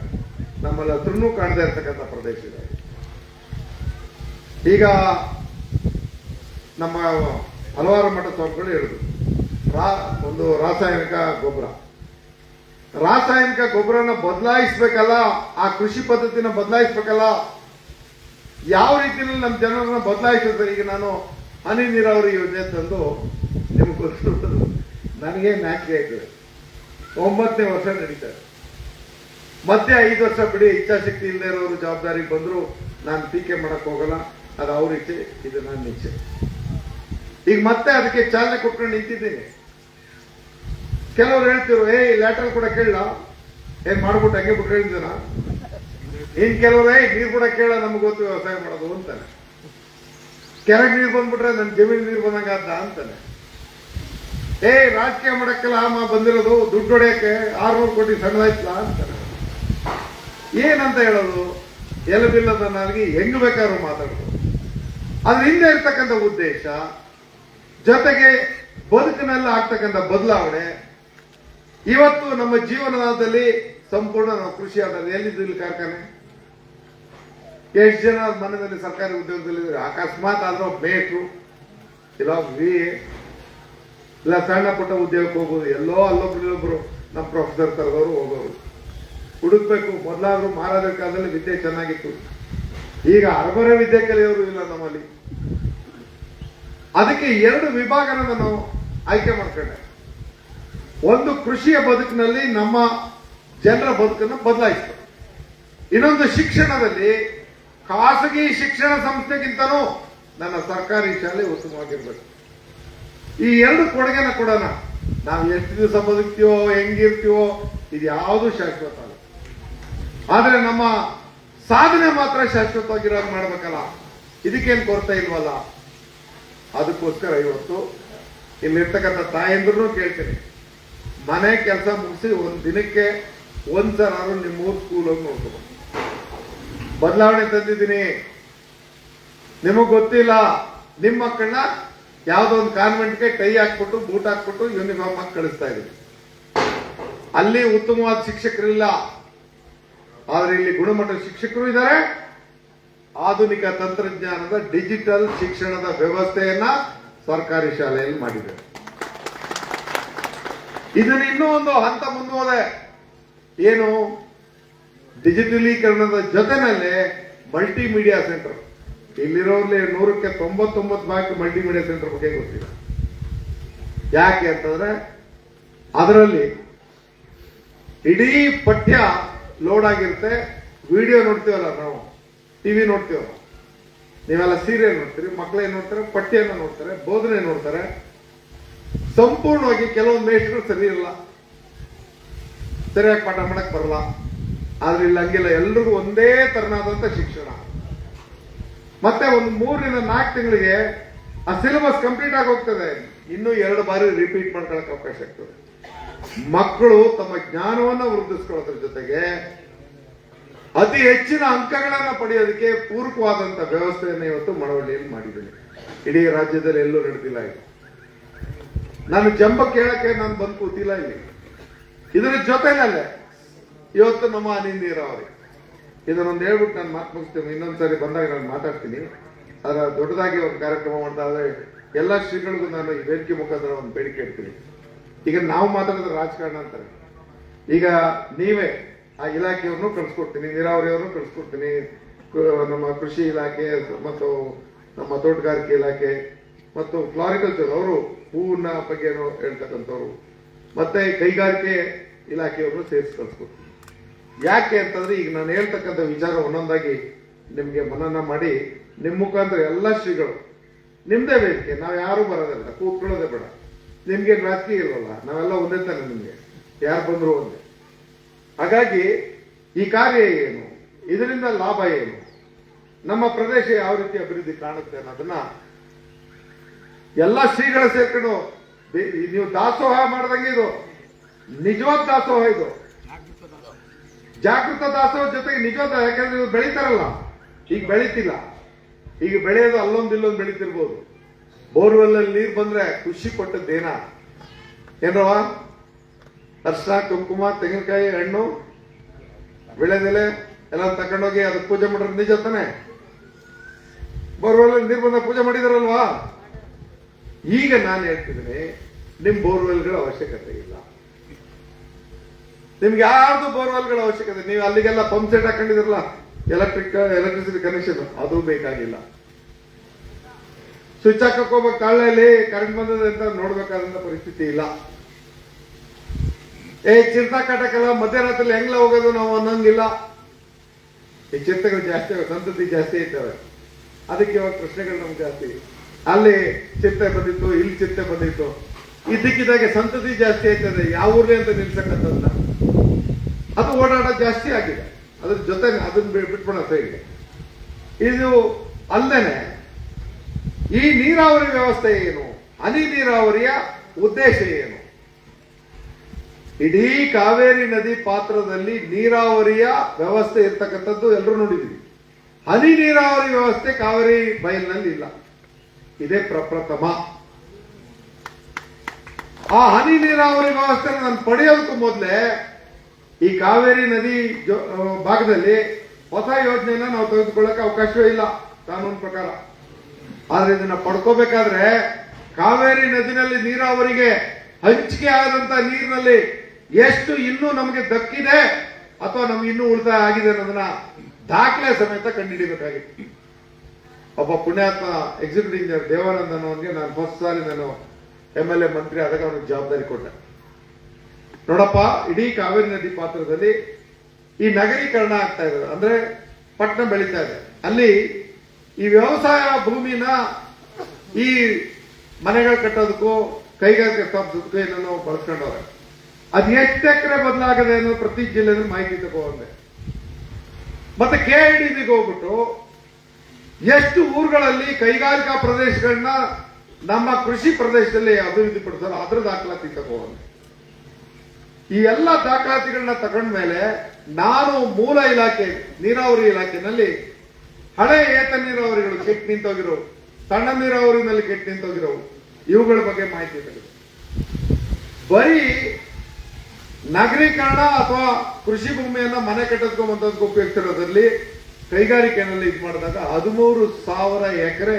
ನಮ್ಮಲ್ಲಿ ಹತ್ರನೂ ಕಾಣದೇ ಇರ್ತಕ್ಕಂಥ ಪ್ರದೇಶ ಇದೆ. ಈಗ ನಮ್ಮ ಹಲವಾರು ಮಠ ಸ್ವಾಮಿಗಳು ಹೇಳಿದ್ರು, ಒಂದು ರಾಸಾಯನಿಕ ಗೊಬ್ಬರನ ಬದಲಾಯಿಸ್ಬೇಕಲ್ಲ, ಆ ಕೃಷಿ ಪದ್ಧತಿನ ಬದಲಾಯಿಸ್ಬೇಕಲ್ಲ. ಯಾವ ರೀತಿಯಲ್ಲಿ ನಮ್ಮ ಜನರನ್ನ ಬದಲಾಯಿಸಿದ್ರೆ, ಈಗ ನಾನು ಹನಿ ನೀರಾವರಿ ಯೋಜನೆ ತಂದು ನಿಮ್ಗೆ ಗೊತ್ತು, ನನಗೆ ನಾಚಿಕೆ ಆಯ್ತದೆ. 9ನೇ ವರ್ಷ ನಡೀತಾರೆ, ಮತ್ತೆ 5 ವರ್ಷ ಬಿಡಿ, ಇಚ್ಛಾಶಕ್ತಿ ಇಲ್ಲದೆ ಇರೋರು ಜವಾಬ್ದಾರಿಗೆ ಬಂದ್ರು, ನಾನು ಟೀಕೆ ಮಾಡಕ್ ಹೋಗಲ್ಲ, ಅದು ಅವ್ರ ಇಚ್ಛೆ, ಇದು ನನ್ನ ಇಚ್ಛೆ. ಈಗ ಮತ್ತೆ ಅದಕ್ಕೆ ಚಾಲನೆ ಕೊಟ್ಕೊಂಡು ನಿಂತಿದ್ದೀನಿ. ಕೆಲವರು ಹೇಳ್ತಿರು, ಲ್ಯಾಟರ್ ಕೂಡ ಕೇಳ, ಏನ್ ಮಾಡ್ಬಿಟ್ಟು ಹಂಗೆ ಬಿಟ್ಟು ಹೇಳಿದ್ದಾನ. ಇನ್ ಕೆಲವರು ನೀರು ಕೂಡ ಕೇಳ, ನಮ್ಗೆ ಗೊತ್ತು ವ್ಯವಸಾಯ ಮಾಡೋದು ಅಂತಾನೆ. ಕೆರೆಗೆ ನೀರು ಬಂದ್ಬಿಟ್ರೆ ನನ್ನ ಜಮೀನು ನೀರು ಬಂದಂಗಾದ ಅಂತಾನೆ. ರಾಜಕೀಯ ಮಾಡಕ್ಕೆಲ್ಲ ಬಂದಿರೋದು, ದುಡ್ಡು ಹೊಡೆಯಕ್ಕೆ 600 ಕೋಟಿ ಸಣ್ಣದಾಯ್ತಲ್ಲ ಅಂತಾನೆ. ಏನಂತ ಹೇಳೋದು, ಎಲಬಿಲ್ಲದ ನಾಲ್ಗೆ ಹೆಂಗ್ ಬೇಕಾದ್ರೂ ಮಾತಾಡೋದು. ಅದ್ರ ಹಿಂದೆ ಇರ್ತಕ್ಕಂಥ ಉದ್ದೇಶ, ಜೊತೆಗೆ ಬದುಕಿನಲ್ಲಿ ಆಗ್ತಕ್ಕಂಥ ಬದಲಾವಣೆ. ಇವತ್ತು ನಮ್ಮ ಜೀವನದಲ್ಲಿ ಸಂಪೂರ್ಣ ನಾವು ಕೃಷಿ ಆಧಾರ. ಎಲ್ಲಿದ್ದು ಕಾರ್ಖಾನೆ? ಎಷ್ಟು ಜನ ಮನೆಯಲ್ಲಿ ಸರ್ಕಾರಿ ಉದ್ಯೋಗದಲ್ಲಿ ಅಕಸ್ಮಾತ್ ಆದ್ರೂ ಮೇಟ್ರು ಇಲ್ಲ ಇಲ್ಲ ಸಣ್ಣ ಪುಟ್ಟ ಉದ್ಯೋಗಕ್ಕೆ ಹೋಗೋದು, ಎಲ್ಲೋ ಅಲ್ಲೊಬ್ರು ನಮ್ಮ ಪ್ರೊಫೆಸರ್ ತರದವರು ಹೋಗೋರು. ಹುಡುಕ್ಬೇಕು. ಮೊದಲಾದ್ರೂ ಮಹಾರಾಜರ ಕಾಲದಲ್ಲಿ ವಿದ್ಯೆ ಚೆನ್ನಾಗಿತ್ತು, ಈಗ ಅರಬರ ವಿದ್ಯೆ ಕಲಿಯೋರು ಇಲ್ಲ ನಮ್ಮಲ್ಲಿ. ಅದಕ್ಕೆ 2 ವಿಭಾಗನ ನಾನು ಆಯ್ಕೆ ಮಾಡ್ಕೊಂಡೆ. ಒಂದು ಕೃಷಿಯ ಬದುಕಿನಲ್ಲಿ ನಮ್ಮ ಜನರ ಬದುಕನ್ನು ಬದಲಾಯಿಸ್ತು. ಇನ್ನೊಂದು ಶಿಕ್ಷಣದಲ್ಲಿ ಖಾಸಗಿ ಶಿಕ್ಷಣ ಸಂಸ್ಥೆಗಿಂತನೂ ನನ್ನ ಸರ್ಕಾರಿ ಶಾಲೆ ಉತ್ತಮವಾಗಿರ್ಬೇಕು. ಈ 2 ಕೊಡುಗೆನ ಕೊಡೋಣ. ನಾವು ಎಷ್ಟು ದಿವಸ ಬದುಕ್ತೀವೋ, ಹೆಂಗಿರ್ತೀವೋ, ಇದು ಯಾವುದು ಶಾಶ್ವತ ಅಲ್ಲ. ಆದ್ರೆ ನಮ್ಮ ಸಾಧನೆ ಮಾತ್ರ ಶಾಶ್ವತವಾಗಿರೋದು ಮಾಡ್ಬೇಕಲ್ಲ. ಇದಕ್ಕೇನು ಕೊರತೆ ಇಲ್ವಲ್ಲ. ಅದಕ್ಕೋಸ್ಕರ ಇವತ್ತು ಇಲ್ಲಿರ್ತಕ್ಕಂಥ ತಾಯಂದ್ರೂ ಕೇಳ್ತೀನಿ, ಮನೆ ಕೆಲಸ ಮುಗಿಸಿ ಒಂದು ದಿನಕ್ಕೆ ಒಂದ್ಸರಾರು ನಿಮ್ಮೂರ್ ಸ್ಕೂಲ್ ಹೋಗಿ ನೋಡ್ಕೋಬೇಕು. ಬದಲಾವಣೆ ತಂದಿದ್ದೀನಿ. ನಿಮಗ್ ಗೊತ್ತಿಲ್ಲ, ನಿಮ್ಮ ಮಕ್ಕಳನ್ನ ಯಾವ್ದೋ ಒಂದು ಕಾನ್ವೆಂಟ್ಗೆ ಟೈ ಹಾಕ್ಬಿಟ್ಟು ಬೂಟ್ ಹಾಕ್ಬಿಟ್ಟು ಯೂನಿಫಾರ್ಮ್ ಹಾಕಿ ಕಳಿಸ್ತಾ ಇದ್ದೀನಿ. ಅಲ್ಲಿ ಉತ್ತಮವಾದ ಶಿಕ್ಷಕರಿಲ್ಲ, ಆದ್ರೆ ಇಲ್ಲಿ ಗುಣಮಟ್ಟದ ಶಿಕ್ಷಕರು ಇದ್ದಾರೆ. ಆಧುನಿಕ ತಂತ್ರಜ್ಞಾನದ ಡಿಜಿಟಲ್ ಶಿಕ್ಷಣದ ವ್ಯವಸ್ಥೆಯನ್ನ ಸರ್ಕಾರಿ ಶಾಲೆಯಲ್ಲಿ ಮಾಡಿದ್ದಾರೆ. ಇದನ್ನ ಇನ್ನೂ ಒಂದು ಹಂತ ಮುಂದುವರೆ. ಏನು? ಡಿಜಿಟಲೀಕರಣದ ಜೊತೆನಲ್ಲೇ ಮಲ್ಟಿಮೀಡಿಯಾ ಸೆಂಟರ್. ಇಲ್ಲಿರೋರ್ಲಿ 100ಕ್ಕೆ 99% ಮಲ್ಟಿಮೀಡಿಯಾ ಸೆಂಟರ್ ಬಗ್ಗೆ ಗೊತ್ತಿಲ್ಲ. ಯಾಕೆ ಅಂತಂದ್ರೆ ಅದರಲ್ಲಿ ಇಡೀ ಪಠ್ಯ ಲೋಡ್ ಆಗಿರುತ್ತೆ. ವಿಡಿಯೋ ನೋಡ್ತೀವಲ್ಲ, ನಾವು ಟಿವಿ ನೋಡ್ತೀವಲ್ಲ, ನೀವೆಲ್ಲ ಸೀರಿಯಲ್ ನೋಡ್ತೀರಿ, ಮಕ್ಕಳೇನ್ ನೋಡ್ತಾರೆ, ಪಠ್ಯನ ನೋಡ್ತಾರೆ, ಬೋಧನೆ ನೋಡ್ತಾರೆ. ಸಂಪೂರ್ಣವಾಗಿ ಕೆಲವೊಂದು ಮೇಷ್ಟ್ರು ಸರಿ ಇರಲ್ಲ, ಸರಿಯಾಗಿ ಪಾಠ ಮಾಡಕ್ ಬರಲ್ಲ. ಆದ್ರೆ ಇಲ್ಲಿ ಹಂಗಿಲ್ಲ, ಎಲ್ರಿಗೂ ಒಂದೇ ತರನಾದಂತ ಶಿಕ್ಷಣ. ಮತ್ತೆ ಒಂದು 3-4 ತಿಂಗಳಿಗೆ ಆ ಸಿಲೆಬಸ್ ಕಂಪ್ಲೀಟ್ ಆಗಿ ಹೋಗ್ತದೆ. ಇನ್ನೂ 2 ಬಾರಿ ರಿಪೀಟ್ ಮಾಡ್ಕೊಳಕ್ ಅವಕಾಶ ಆಗ್ತದೆ. ಮಕ್ಕಳು ತಮ್ಮ ಜ್ಞಾನವನ್ನ ವೃದ್ಧಿಸ್ಕೊಳ್ಳೋದ್ರ ಜೊತೆಗೆ ಅತಿ ಹೆಚ್ಚಿನ ಅಂಕಗಳನ್ನ ಪಡೆಯೋದಕ್ಕೆ ಪೂರಕವಾದಂತ ವ್ಯವಸ್ಥೆಯನ್ನು ಇವತ್ತು ಮಳವಳ್ಳಿಯಲ್ಲಿ ಮಾಡಿದ್ದೇನೆ. ಇಡೀ ರಾಜ್ಯದಲ್ಲಿ ಎಲ್ಲೂ ನಡೆದಿಲ್ಲ ಇದು. ನಾನು ಜಂಬ ಕೇಳಕ್ಕೆ ನಾನು ಬಂದು ಕೂತಿಲ್ಲ ಇಲ್ಲಿ. ಇದರ ಜೊತೆನಲ್ಲೇ ಇವತ್ತು ನಮ್ಮ ಹನಿ ನೀರಾವರಿ ಇದನ್ನೊಂದು ಹೇಳ್ಬಿಟ್ಟು ನಾನು ಮಾತು ಮುಗಿಸ್ತೀನಿ. ಇನ್ನೊಂದ್ಸರಿ ಬಂದಾಗ ನಾನು ಮಾತಾಡ್ತೀನಿ. ಅದರ ದೊಡ್ಡದಾಗಿ ಒಂದು ಕಾರ್ಯಕ್ರಮ ಮಾಡ್ತಾ ಇದ್ರೆ ಎಲ್ಲ ಶ್ರೀಗಳಿಗೂ ನಾನು ಈ ವೇದಿಕೆ ಮುಖಾಂತರ ಒಂದು ಬೇಡಿಕೆ ಇಡ್ತೀನಿ. ಈಗ ನಾವು ಮಾತಾಡಿದ್ರೆ ರಾಜಕಾರಣ ಅಂತಾರೆ. ಈಗ ನೀವೇ ಆ ಇಲಾಖೆಯವ್ರನ್ನು ಕಳಿಸ್ಕೊಡ್ತೀನಿ, ನೀರಾವರಿಯವ್ರನ್ನು ಕಳಿಸ್ಕೊಡ್ತೀನಿ, ನಮ್ಮ ಕೃಷಿ ಇಲಾಖೆ ಮತ್ತು ನಮ್ಮ ತೋಟಗಾರಿಕೆ ಇಲಾಖೆ ಮತ್ತು ಫ್ಲಾರಿಕಲ್ಚರ್ ಅವರು ಹೂವಿನ ಬಗ್ಗೆ ಹೇಳ್ತಕ್ಕಂಥವ್ರು ಮತ್ತೆ ಕೈಗಾರಿಕೆ ಇಲಾಖೆಯವ್ರನ್ನು ಸೇರಿಸಿ ಕಳಿಸ್ಕೊಡ್ತೀನಿ. ಯಾಕೆ ಅಂತಂದ್ರೆ ಈಗ ನಾನು ಹೇಳ್ತಕ್ಕಂಥ ವಿಚಾರ ಒಂದೊಂದಾಗಿ ನಿಮ್ಗೆ ಮನನ ಮಾಡಿ ನಿಮ್ ಮುಖಾಂತರ ಎಲ್ಲ ಶ್ರೀಗಳು ನಿಮ್ದೇ ವೇದಿಕೆ, ನಾವು ಯಾರು ಬರೋದಿಲ್ಲ, ಕೂತ್ಕೊಳ್ಳೋದೇ ಬೇಡ. ನಿಮ್ಗೆ ರಾಜಕೀಯ ಇಲ್ವಲ್ಲ, ನಾವೆಲ್ಲ ಒಂದೇ ತಾನೆ, ನಿಮ್ಗೆ ಯಾರು ಬಂದ್ರು ಒಂದೇ. ಹಾಗಾಗಿ ಈ ಕಾರ್ಯ ಏನು, ಇದರಿಂದ ಲಾಭ ಏನು, ನಮ್ಮ ಪ್ರದೇಶ ಯಾವ ರೀತಿ ಅಭಿವೃದ್ಧಿ ಕಾಣುತ್ತೆ ಅನ್ನೋದನ್ನ ಎಲ್ಲ ಶ್ರೀಗಳ ಸೇರ್ಕೊಂಡು ನೀವು ದಾಸೋಹ ಮಾಡ್ದಂಗೆ ಇದು ನಿಜವಾದ ದಾಸೋಹ. ಇದು ಜಾಗೃತ ದಾಸೋಹ ಜೊತೆಗೆ ನಿಜವಾದ, ಯಾಕಂದ್ರೆ ಇವ್ರು ಬೆಳೀತಾರಲ್ಲ, ಈಗ ಬೆಳೀತಿಲ್ಲ. ಈಗ ಬೆಳೆಯೋದು ಅಲ್ಲೊಂದು ಇಲ್ಲೊಂದು ಬೆಳೀತಿರ್ಬೋದು. ಬೋರ್ವೆಲ್ ಅಲ್ಲಿ ನೀರು ಬಂದ್ರೆ ಖುಷಿ ಕೊಟ್ಟದ್ದೇನ ಏನ್ರವ? ಅರ್ಶಿನ, ಕುಂಕುಮ, ತೆಂಗಿನಕಾಯಿ, ಹಣ್ಣು, ಬೆಳೆದೆಲೆ ಎಲ್ಲ ತಕೊಂಡೋಗಿ ಅದಕ್ಕೆ ಪೂಜೆ ಮಾಡೋದು ನಿಜ ತಾನೆ? ಬೋರ್ವೆಲ್ ನೀರು ಬಂದಾಗ ಪೂಜೆ ಮಾಡಿದಾರಲ್ವಾ? ಈಗ ನಾನು ಹೇಳ್ತಿದ್ದೀನಿ, ನಿಮ್ ಬೋರ್ವೆಲ್ಗಳ ಅವಶ್ಯಕತೆ ಇಲ್ಲ. ನಿಮ್ಗೆ ಯಾರ್ದು ಬೋರ್ವೆಲ್ಗಳ ಅವಶ್ಯಕತೆ, ನೀವು ಅಲ್ಲಿಗೆಲ್ಲ ಪಂಪ್ ಸೆಟ್ ಹಾಕೊಂಡಿದ್ರಲ್ಲ, ಎಲೆಕ್ಟ್ರಿಸಿಟಿ ಕನೆಕ್ಷನ್, ಅದು ಬೇಕಾಗಿಲ್ಲ. ಸ್ವಿಚ್ ಹಾಕಕ್ ಹೋಗ್ಬೇಕು, ತಾಳೆಯಲ್ಲಿ ಕರೆಂಟ್ ಬಂದದೆ ಅಂತ ನೋಡ್ಬೇಕಾದಂತ ಪರಿಸ್ಥಿತಿ ಇಲ್ಲ. ಚಿರತ ಕಾಟಕ್ಕೆಲ್ಲ ಮಧ್ಯರಾತ್ರಿ ಹೆಂಗ್ಲ ಹೋಗೋದು ನಾವು ಅನ್ನೋಂಗಿಲ್ಲ. ಈ ಚಿರತೆಗಳು ಜಾಸ್ತಿ, ಸಂತತಿ ಜಾಸ್ತಿ ಇರ್ತವೆ. ಅದಕ್ಕೆ ಇವಾಗ ಪ್ರಶ್ನೆಗಳು ನಮ್ಗೆ ಜಾಸ್ತಿ. ಅಲ್ಲಿ ಚಿರತೆ ಬಂದಿತ್ತು, ಇಲ್ಲಿ ಚಿರತೆ ಬಂದಿತ್ತು, ಇದ್ದಕ್ಕಿದ್ದಾಗೆ ಸಂತತಿ ಜಾಸ್ತಿ ಆಯ್ತದೆ. ಯಾವ ಊರ್ಲಿ ಅಂತ ನಿಲ್ಸಕ್ಕಂಥದ್ದನ್ನ ಅದು ಓಡಾಟ ಜಾಸ್ತಿ ಆಗಿದೆ. ಅದ್ರ ಜೊತೆ ಅದನ್ನ ಬಿಟ್ಬಿಡೋ ಸೈಡ್ಗೆ. ಇದು ಅಲ್ಲದೆ ಈ ನೀರಾವರಿ ವ್ಯವಸ್ಥೆ ಏನು, ಹನಿ ನೀರಾವರಿಯ ಉದ್ದೇಶ ಏನು? ಇಡೀ ಕಾವೇರಿ ನದಿ ಪಾತ್ರದಲ್ಲಿ ನೀರಾವರಿಯ ವ್ಯವಸ್ಥೆ ಇರ್ತಕ್ಕಂಥದ್ದು ಎಲ್ಲರೂ ನೋಡಿದ್ದೀವಿ. ಹನಿ ನೀರಾವರಿ ವ್ಯವಸ್ಥೆ ಕಾವೇರಿ ಬಯಲಿನಲ್ಲಿ ಇಲ್ಲ. ಇದೇ ಪ್ರಪ್ರಥಮ. ಆ ಹನಿ ನೀರಾವರಿ ವ್ಯವಸ್ಥೆ ನಾನು ಪಡೆಯೋದಕ್ಕೂ ಮೊದಲೇ ಈ ಕಾವೇರಿ ನದಿ ಭಾಗದಲ್ಲಿ ಹೊಸ ಯೋಜನೆಯನ್ನ ನಾವು ತೆಗೆದುಕೊಳ್ಳಕ್ಕೆ ಅವಕಾಶವೇ ಇಲ್ಲ ಕಾನೂನು ಪ್ರಕಾರ. ಆದ್ರೆ ಇದನ್ನ ಪಡ್ಕೋಬೇಕಾದ್ರೆ ಕಾವೇರಿ ನದಿನಲ್ಲಿ ನೀರಾವರಿಗೆ ಹಂಚಿಕೆ ಆದಂತ ನೀರಿನಲ್ಲಿ ಎಷ್ಟು ಇನ್ನೂ ನಮಗೆ ದಕ್ಕಿದೆ ಅಥವಾ ನಮ್ಗೆ ಇನ್ನೂ ಉಳಿತಾಯ ಆಗಿದೆ ಅನ್ನೋದನ್ನ ದಾಖಲೆ ಸಮೇತ ಕಂಡುಹಿಡಿಯಬೇಕಾಗಿತ್ತು. ಒಬ್ಬ ಪುಣ್ಯಾತ್ಮ ಎಕ್ಸಿಕ್ಯೂಟಿವ್ ಇಂಜಿನಿಯರ್ ದೇವಾನಂದ್ ಅನ್ನೋನ್ಗೆ ನಾನು ಫಸ್ಟ್ ಸಾರಿ ನಾನು MLA ಮಂತ್ರಿ ಆದಾಗ ಅವನಿಗೆ ಜವಾಬ್ದಾರಿ ಕೊಟ್ಟೆ. ನೋಡಪ್ಪ, ಇಡೀ ಕಾವೇರಿ ನದಿ ಪಾತ್ರದಲ್ಲಿ ಈ ನಗರೀಕರಣ ಆಗ್ತಾ ಇದೆ, ಅಂದ್ರೆ ಪಟ್ಟಣ ಬೆಳೀತಾ ಇದೆ. ಅಲ್ಲಿ ಈ ವ್ಯವಸಾಯ ಭೂಮಿನ ಈ ಮನೆಗಳು ಕಟ್ಟೋದಕ್ಕೂ ಕೈಗಾರಿಕೆ ಸ್ಥಾಪಿಸೋದಕ್ಕೂ ಏನೋ ಬಳಸ್ಕೊಂಡವ್ರೆ. ಅದು ಎಷ್ಟು ಎಕರೆ ಬದಲಾಗದೆ ಅನ್ನೋ ಪ್ರತಿ ಜಿಲ್ಲೆಯಲ್ಲಿ ಮಾಹಿತಿ ತಗೊಂಡೆ. ಮತ್ತೆ KIDBಗೆ ಹೋಗ್ಬಿಟ್ಟು ಎಷ್ಟು ಊರುಗಳಲ್ಲಿ ಕೈಗಾರಿಕಾ ಪ್ರದೇಶಗಳನ್ನ ನಮ್ಮ ಕೃಷಿ ಪ್ರದೇಶದಲ್ಲಿ ಅಭಿವೃದ್ಧಿ ಪಡಿಸೋರು ಅದರ ದಾಖಲಾತಿ ತಗೊಂಡೆ. ಈ ಎಲ್ಲ ದಾಖಲಾತಿಗಳನ್ನ ತಗೊಂಡ್ಮೇಲೆ ನಾನು ಮೂಲ ಇಲಾಖೆ ನೀರಾವರಿ ಇಲಾಖೆನಲ್ಲಿ ಹಳೆ ಏತ ನೀರಾವರಿಗಳು ಕೆಟ್ಟು ನಿಂತೋಗಿರೋ, ಸಣ್ಣ ನೀರಾವರಿನಲ್ಲಿ ಕೆಟ್ಟು ನಿಂತೋಗಿರೋ ಇವುಗಳ ಬಗ್ಗೆ ಮಾಹಿತಿ ತೆಗೆದು ಬರೀ ನಗರೀಕರಣ ಅಥವಾ ಕೃಷಿ ಭೂಮಿಯನ್ನ ಮನೆ ಕಟ್ಟಿಸ್ಕೊಂಬಂತದಕ್ಕೆ ಉಪಯೋಗಿಸಿರೋದ್ರಲ್ಲಿ ಕೈಗಾರಿಕೆನಲ್ಲಿ ಇದು ಮಾಡಿದಾಗ 13,000 ಎಕರೆ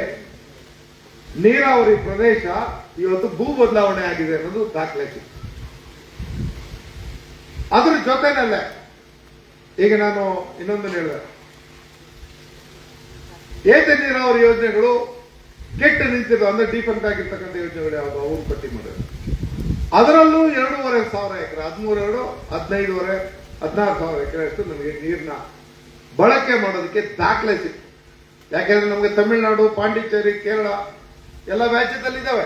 ನೀರಾವರಿ ಪ್ರದೇಶ ಇವತ್ತು ಭೂ ಬದಲಾವಣೆ ಆಗಿದೆ ಅನ್ನೋದು ದಾಖಲೆ. ಅದ್ರ ಜೊತೆನಲ್ಲೇ ಈಗ ನಾನು ಇನ್ನೊಂದು ಹೇಳಿದೆ, ಏತ ನೀರಾವರಿ ಯೋಜನೆಗಳು ಕೆಟ್ಟು ನಿಂತಿದ್ದು ಅಂದ್ರೆ ಡಿಫೆಕ್ಟ್ ಆಗಿರ್ತಕ್ಕಂಥ ಯೋಜನೆಗಳು ಯಾವುದು ಅವ್ರು ಪಟ್ಟಿ ಮಾಡಿದ್ರು. ಅದರಲ್ಲೂ 2,500 ಎಕರೆ 13 15 16,000 ಎಕರೆ ಅಷ್ಟು ನಮಗೆ ನೀರಿನ ಬಳಕೆ ಮಾಡೋದಕ್ಕೆ ದಾಖಲೆ ಸಿಕ್ತು. ಯಾಕೆಂದ್ರೆ ನಮಗೆ ತಮಿಳುನಾಡು, ಪಾಂಡಿಚೇರಿ, ಕೇರಳ ಎಲ್ಲ ವ್ಯಾಜ್ಯದಲ್ಲಿ ಇದಾವೆ.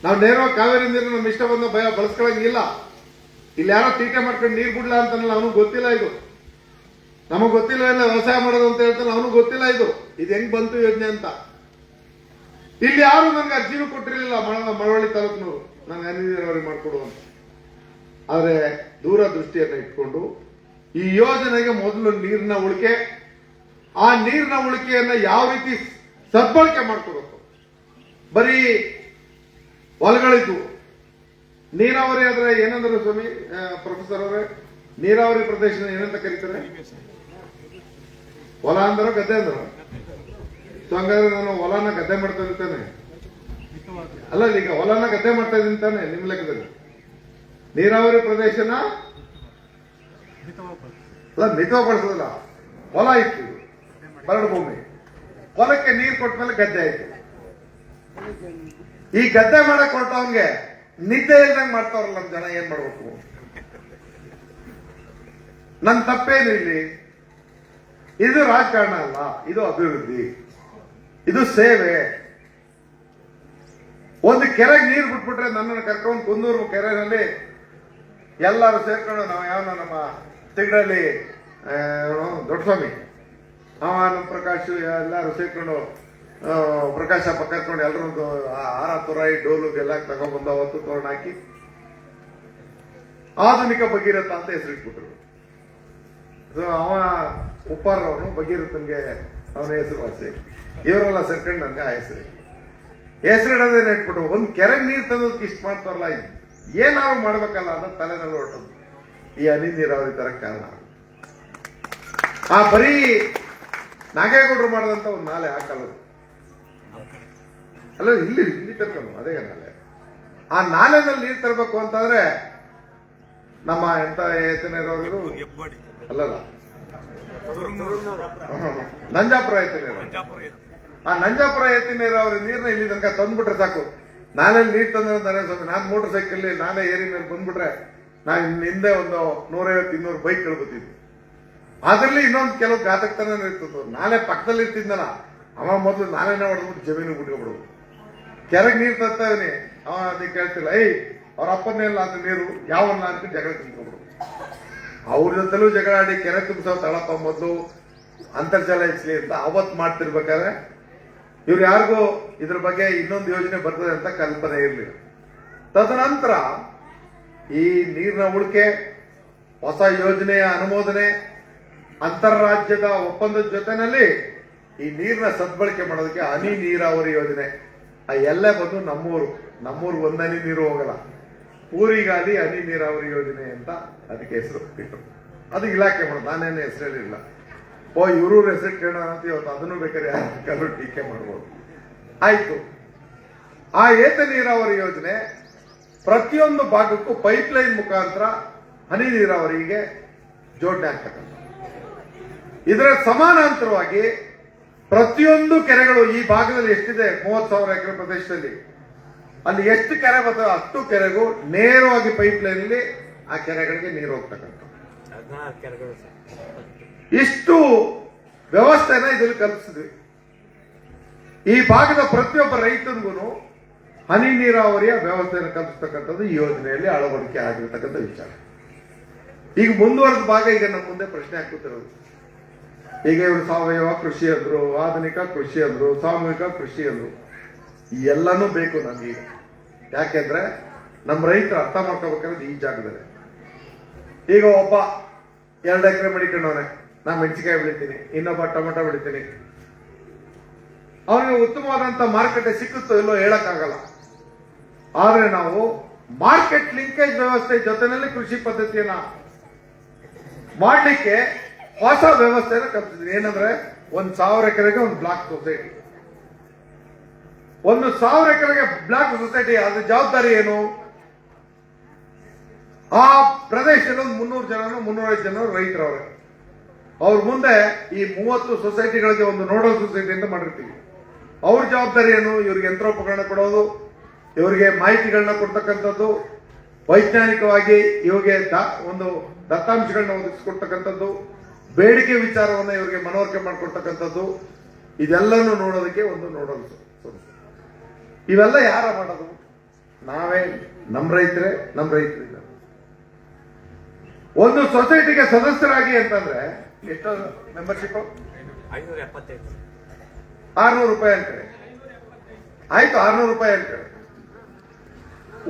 ನಾವು ನೇರವಾಗಿ ಕಾವೇರಿ ನೀರು ನಮ್ಮ ಇಷ್ಟ ಬಂದ ಭಯ ಬಳಸ್ಕೊಳಂಗಿಲ್ಲ. ಇಲ್ಲಿ ಯಾರೋ ತೀಟೆ ಮಾಡ್ಕೊಂಡು ನೀರು ಬಿಡ್ಲ ಅಂತನಲ್ಲ, ಅವನು ಗೊತ್ತಿಲ್ಲ. ಇದು ನಮಗ್ ಗೊತ್ತಿಲ್ಲ, ಎಲ್ಲ ವ್ಯವಸಾಯ ಮಾಡೋದು ಅಂತ ಹೇಳ್ತಾನೆ, ಅವನು ಗೊತ್ತಿಲ್ಲ ಇದು ಹೆಂಗ್ ಬಂತು ಯೋಜನೆ ಅಂತ. ಇಲ್ಲಿ ಯಾರು ನನ್ಗೆ ಅರ್ಜಿನೂ ಕೊಟ್ಟಿರಲಿಲ್ಲ ಮಳವಳ್ಳಿ ತಾಲೂಕಿನವರು ನಾನು ಹನಿ ನೀರಾವರಿ ಮಾಡ್ಕೊಡು ಅಂತ. ಆದ್ರೆ ದೂರದೃಷ್ಟಿಯನ್ನ ಇಟ್ಕೊಂಡು ಈ ಯೋಜನೆಗೆ ಮೊದಲು ನೀರಿನ ಉಳಿಕೆ, ಆ ನೀರಿನ ಉಳಿಕೆಯನ್ನ ಯಾವ ರೀತಿ ಸದ್ಬಳಕೆ ಮಾಡ್ಕೋಬೇಕು. ಬರೀ ಹೊಲಗಳಿದ್ವು, ನೀರಾವರಿ ಆದ್ರೆ ಏನಂದ್ರೆ ಸ್ವಾಮಿ ಪ್ರೊಫೆಸರ್ ಅವರೇ, ನೀರಾವರಿ ಪ್ರದೇಶ ಏನಂತ ಕರೀತಾರೆ? ಹೊಲ ಅಂದ್ರ ಗದ್ದೆ ಅಂದ್ರ. ಸೊ ಹಂಗಾದ್ರೆ ನಾನು ಹೊಲನ ಗದ್ದೆ ಮಾಡ್ತಾ ಇದ್ದಾನೆ ಅಲ್ಲ, ಈಗ ಹೊಲನ ಗದ್ದೆ ಮಾಡ್ತಾ ಇದ್ದೀನಿ ತಾನೆ ನಿಮ್ ಲೆಕ್ಕದಲ್ಲಿ. ನೀರಾವರಿ ಪ್ರದೇಶನ ಅಲ್ಲ ಮಿತವಾಗಿಸೋದಿಲ್ಲ, ಹೊಲ ಇತ್ತು, ಬರಡು ಭೂಮಿ, ಹೊಲಕ್ಕೆ ನೀರು ಕೊಟ್ಮೇಲೆ ಗದ್ದೆ ಆಯ್ತು. ಈ ಗದ್ದೆ ಮಾಡಕ್ ಹೊರಟವಂಗೆ ನಿದ್ದೆ ಇಲ್ದಂಗೆ ಮಾಡ್ತಾವ್ರಲ್ಲ ನಮ್ ಜನ, ಏನ್ ಮಾಡ್ಬೇಕು? ನನ್ ತಪ್ಪೇನು ಇಲ್ಲಿ? ಇದು ರಾಜಕಾರಣ ಅಲ್ಲ, ಇದು ಅಭಿವೃದ್ಧಿ, ಇದು ಸೇವೆ. ಒಂದು ಕೆರೆಗೆ ನೀರು ಬಿಟ್ಬಿಟ್ರೆ ನನ್ನನ್ನು ಕರ್ಕೊಂಡು ಕುಂದೂರು ಕೆರೆಯಲ್ಲಿ ಎಲ್ಲರೂ ಸೇರ್ಕೊಂಡು, ನಾವು ಯಾವನ ನಮ್ಮ ತಿಂಗಳಲ್ಲಿ ದೊಡ್ಡಸ್ವಾಮಿ ನಮ್ಮ ಪ್ರಕಾಶ್ ಎಲ್ಲರೂ ಸೇರ್ಕೊಂಡು ಪ್ರಕಾಶಪ್ಪ ಕರ್ಕೊಂಡು ಎಲ್ಲರೂ ಹಾರ ತುರಾಯಿ ಡೋಲು ಎಲ್ಲ ತಗೊಂಡ್ಬಂದು ಅವತ್ತು ತೋರಣ ಹಾಕಿ ಆಧುನಿಕ ಭಗೀರಥ ಅಂತ ಹೆಸರಿಟ್ಬಿಟ್ರು. ಅವ ಉಪ್ಪಾರವನು ಭಗೀರಥನ್ಗೆ ಅವನ ಹೆಸರುವಾಸಿ, ಇವರೆಲ್ಲ ಸೇರ್ಕೊಂಡು ನನಗೆ ಆ ಹೆಸರಿಡೋದೇನೆ ಇಟ್ಬಿಟ್ಟು ಒಂದು ಕೆರೆಗೆ ನೀರು ತಂದೋದಕ್ಕೆ ಇಷ್ಟ ಮಾಡ್ತಾರಲ್ಲ, ಏನಾದ್ರು ಮಾಡ್ಬೇಕಲ್ಲ ಅನ್ನೋ ತಲೆನಲ್ಲಿ ಹೊರಟದು ಈ ಹನಿ ನೀರಾವರಿ ತರ ಕಾರಣ. ಆ ಬರೀ ನಾಗೇಗೌಡರು ಮಾಡಿದಂತ ಒಂದು ನಾಲೆ ಹಾಕಲ್ಲ ಅಲ್ಲ, ಇಲ್ಲಿ ತರ್ಕೊಂಡು ಅದೇ ನಾಲೆ. ಆ ನಾಲೆನಲ್ಲಿ ನೀರು ತರಬೇಕು ಅಂತಂದ್ರೆ ನಮ್ಮ ಎಂತ ಏತನೇರವರು ಅಲ್ಲಲ್ಲ, ನಂಜಾಪುರ ಏತನೇರ, ಆ ನಂಜಾಪುರ ಏತನೇರವ್ರ ನೀರ್ನ ಇಲ್ಲಿ ತನಕ ತಂದ್ಬಿಟ್ರೆ ಸಾಕು. ನಾನೇ ನೀರು ತಂದ್ರೆ ಸ್ವಾಮಿ, ನಾನು ಮೋಟರ್ ಸೈಕಲ್ ನಾನೇ ಏರಿ ಮೇಲೆ ಬಂದ್ಬಿಟ್ರೆ ನಾನು ಹಿಂದೆ ಒಂದು 150-200 ಬೈಕ್ ಕಳ್ಕೊತಿದ್ವಿ. ಅದ್ರಲ್ಲಿ ಇನ್ನೊಂದು ಕೆಲವು ಘಾತಕತನ ಇರ್ತದ. ನಾನೇ ಪಕ್ಕದಲ್ಲಿ ಇರ್ತಿದ್ನಲ್ಲ, ಅವ ಮೊದಲು ನಾನೇನ ಹೊಡೆದ್ಬಿಟ್ಟು ಜಮೀನು ಬಿಟ್ಕೊಬಿಡೋದು. ಕೆರೆಗೆ ನೀರು ತರ್ತಾವನಿ, ಅವ ಅದಕ್ಕೆ ಕೇಳ್ತಿಲ್ಲ, ಅವ್ರ ಅಪ್ಪನೆಲ್ಲ ಅದು ನೀರು ಯಾವನ್ನ ಅಂತ ಜಗಳ ತಿಂದ್ಕೊಬಿಡೋದು. ಅವ್ರ ಜೊತೆಲೂ ಜಗಳ ಆಡಿ ಕೆರೆ ತುಂಬಿಸೋ ತಳಪ್ಪ ಮೊದಲು ಅಂತರ್ಜಲ ಹೆಚ್ಚಲಿ ಅಂತ ಅವತ್ ಮಾಡ್ತಿರ್ಬೇಕಾದ್ರೆ ಇವ್ರು ಯಾರಿಗೂ ಇದ್ರ ಬಗ್ಗೆ ಇನ್ನೊಂದು ಯೋಜನೆ ಬರ್ತದೆ ಅಂತ ಕಲ್ಪನೆ ಇರಲಿಲ್ಲ. ತದನಂತರ ಈ ನೀರಿನ ಉಳಿಕೆ, ಹೊಸ ಯೋಜನೆಯ ಅನುಮೋದನೆ, ಅಂತಾರಾಜ್ಯದ ಒಪ್ಪಂದದ ಜೊತೆನಲ್ಲಿ ಈ ನೀರಿನ ಸದ್ಬಳಕೆ ಮಾಡೋದಕ್ಕೆ ಹನಿ ನೀರಾವರಿ ಯೋಜನೆ ಆ ಎಲ್ಲ ಬಂದು ನಮ್ಮೂರು ಒಂದನಿ ನೀರು ಹೋಗಲ್ಲ, ಊರಿಗಾಲಿ ಹನಿ ನೀರಾವರಿ ಯೋಜನೆ ಅಂತ ಅದಕ್ಕೆ ಹೆಸರು ಇಟ್ಟರು. ಅದು ಇಲಾಖೆ ಮಾಡೋದು, ನಾನೇನು ಹೆಸರು ಹೇಳಿಲ್ಲ. ಇವರು ಹೆಸರು ಕೇಳೋಣ ಅಂತ ಇವತ್ತು ಅದನ್ನು ಬೇಕಾದ್ರೆ ಯಾರು ಟೀಕೆ ಮಾಡ್ಬೋದು. ಆಯ್ತು, ಆ ಏತ ನೀರಾವರಿ ಯೋಜನೆ ಪ್ರತಿಯೊಂದು ಭಾಗಕ್ಕೂ ಪೈಪ್ಲೈನ್ ಮುಖಾಂತರ ಹನಿ ನೀರಾವರಿಗೆ ಜೋಡಣೆ ಆಗ್ತಕ್ಕಂಥ, ಇದರ ಸಮಾನಾಂತರವಾಗಿ ಪ್ರತಿಯೊಂದು ಕೆರೆಗಳು ಈ ಭಾಗದಲ್ಲಿ ಎಷ್ಟಿದೆ 30,000 ಎಕರೆ ಪ್ರದೇಶದಲ್ಲಿ ಅಲ್ಲಿ ಎಷ್ಟು ಕೆರೆ ಬರ್ತವೆ ಅಷ್ಟು ಕೆರೆಗೂ ನೇರವಾಗಿ ಪೈಪ್ಲೈನ್ ಅಲ್ಲಿ ಆ ಕೆರೆಗಳಿಗೆ ನೀರು ಹೋಗ್ತಕ್ಕಂಥ ಇಷ್ಟು ವ್ಯವಸ್ಥೆನ ಇದರಲ್ಲಿ ಕಲ್ಪಿಸಿದ್ವಿ. ಈ ಭಾಗದ ಪ್ರತಿಯೊಬ್ಬ ರೈತನಿಗೂ ಹನಿ ನೀರಾವರಿಯ ವ್ಯವಸ್ಥೆಯನ್ನು ಕಲ್ಪಿಸ್ತಕ್ಕಂಥದ್ದು ಈ ಯೋಜನೆಯಲ್ಲಿ ಅಳವಡಿಕೆ ಆಗಿರತಕ್ಕಂಥ ವಿಚಾರ. ಈಗ ಮುಂದುವರೆದ ಭಾಗ ಈಗ ನಮ್ಮ ಮುಂದೆ ಪ್ರಶ್ನೆ ಹಾಕುತ್ತಿರೋದು. ಈಗ ಇವರು ಸಾವಯವ ಕೃಷಿ ಅಂದ್ರು, ಆಧುನಿಕ ಕೃಷಿ ಅಂದ್ರು, ಸಾಮೂಹಿಕ ಕೃಷಿ ಅಂದ್ರು, ಈ ಎಲ್ಲನೂ ಬೇಕು ನಮ್ಗೀಗ. ಯಾಕೆಂದ್ರೆ ನಮ್ಮ ರೈತರು ಅರ್ಥ ಮಾಡ್ಕೋಬೇಕಾದ್ರೆ ಈ ಜಾಗದಲ್ಲಿ ಈಗ ಒಬ್ಬ 2 ಎಕರೆ ಮಡಿಕೊಂಡವನೆ, ನಾ ಮೆಣಸಿನಕಾಯಿ ಬೆಳಿತೀನಿ, ಇನ್ನೊಬ್ಬ ಟೊಮೆಟೊ ಬೆಳಿತೀನಿ, ಅವನಿಗೆ ಉತ್ತಮವಾದಂತ ಮಾರುಕಟ್ಟೆ ಸಿಕ್ಕುತ್ತೋ ಇಲ್ಲೋ ಹೇಳಕ್ಕಾಗಲ್ಲ. ಆದ್ರೆ ನಾವು ಮಾರ್ಕೆಟ್ ಲಿಂಕೇಜ್ ವ್ಯವಸ್ಥೆ ಜೊತೆನಲ್ಲಿ ಕೃಷಿ ಪದ್ಧತಿಯನ್ನ ಮಾಡಲಿಕ್ಕೆ ಹೊಸ ವ್ಯವಸ್ಥೆಯನ್ನು ಕಲ್ಪಿಸಿದ್ವಿ. ಏನಂದ್ರೆ 1,000 ಎಕರೆಗೆ ಒಂದು ಬ್ಲಾಕ್ ಸೊಸೈಟಿ, 1,000 ಎಕರೆಗೆ ಬ್ಲಾಕ್ ಸೊಸೈಟಿ. ಅದ್ರ ಜವಾಬ್ದಾರಿ ಏನು? ಆ ಪ್ರದೇಶದಲ್ಲಿ ಒಂದು 300 ಜನ 305 ಜನ ರೈತರವ್ರೆ. ಅವ್ರ ಮುಂದೆ ಈ 30 ಸೊಸೈಟಿಗಳಿಗೆ ಒಂದು ನೋಡಲ್ ಸೊಸೈಟಿ ಅಂತ ಮಾಡಿರ್ತೀವಿ. ಅವ್ರ ಜವಾಬ್ದಾರಿ ಏನು? ಇವ್ರಿಗೆ ಯಂತ್ರೋಪಕರಣ ಕೊಡೋದು, ಇವರಿಗೆ ಮಾಹಿತಿಗಳನ್ನ ಕೊಡ್ತಕ್ಕಂಥದ್ದು, ವೈಜ್ಞಾನಿಕವಾಗಿ ಇವ್ರಿಗೆ ಒಂದು ದತ್ತಾಂಶಗಳನ್ನ ಒದಗಿಸ್ಕೊಡ್ತಕ್ಕಂಥದ್ದು, ಬೇಡಿಕೆ ವಿಚಾರವನ್ನ ಇವರಿಗೆ ಮನವರಿಕೆ ಮಾಡಿಕೊಡ್ತಕ್ಕಂಥದ್ದು, ಇದೆಲ್ಲನೂ ನೋಡೋದಕ್ಕೆ ಒಂದು ನೋಡಲ್ ಸಂಸ್ಥೆ. ಇವೆಲ್ಲ ಯಾರ ಮಾಡೋದು? ನಾವೇ, ನಮ್ಮ ರೈತರಿಲ್ಲ. ಒಂದು ಸೊಸೈಟಿಗೆ ಸದಸ್ಯರಾಗಿ ಅಂತಂದ್ರೆ ಎಷ್ಟು ಮೆಂಬರ್ಶಿಪ್? 600 ರೂಪಾಯಿ ಅಂತಾರೆ. ಆಯ್ತು, 600 ರೂಪಾಯಿ ಅಂತಾರೆ.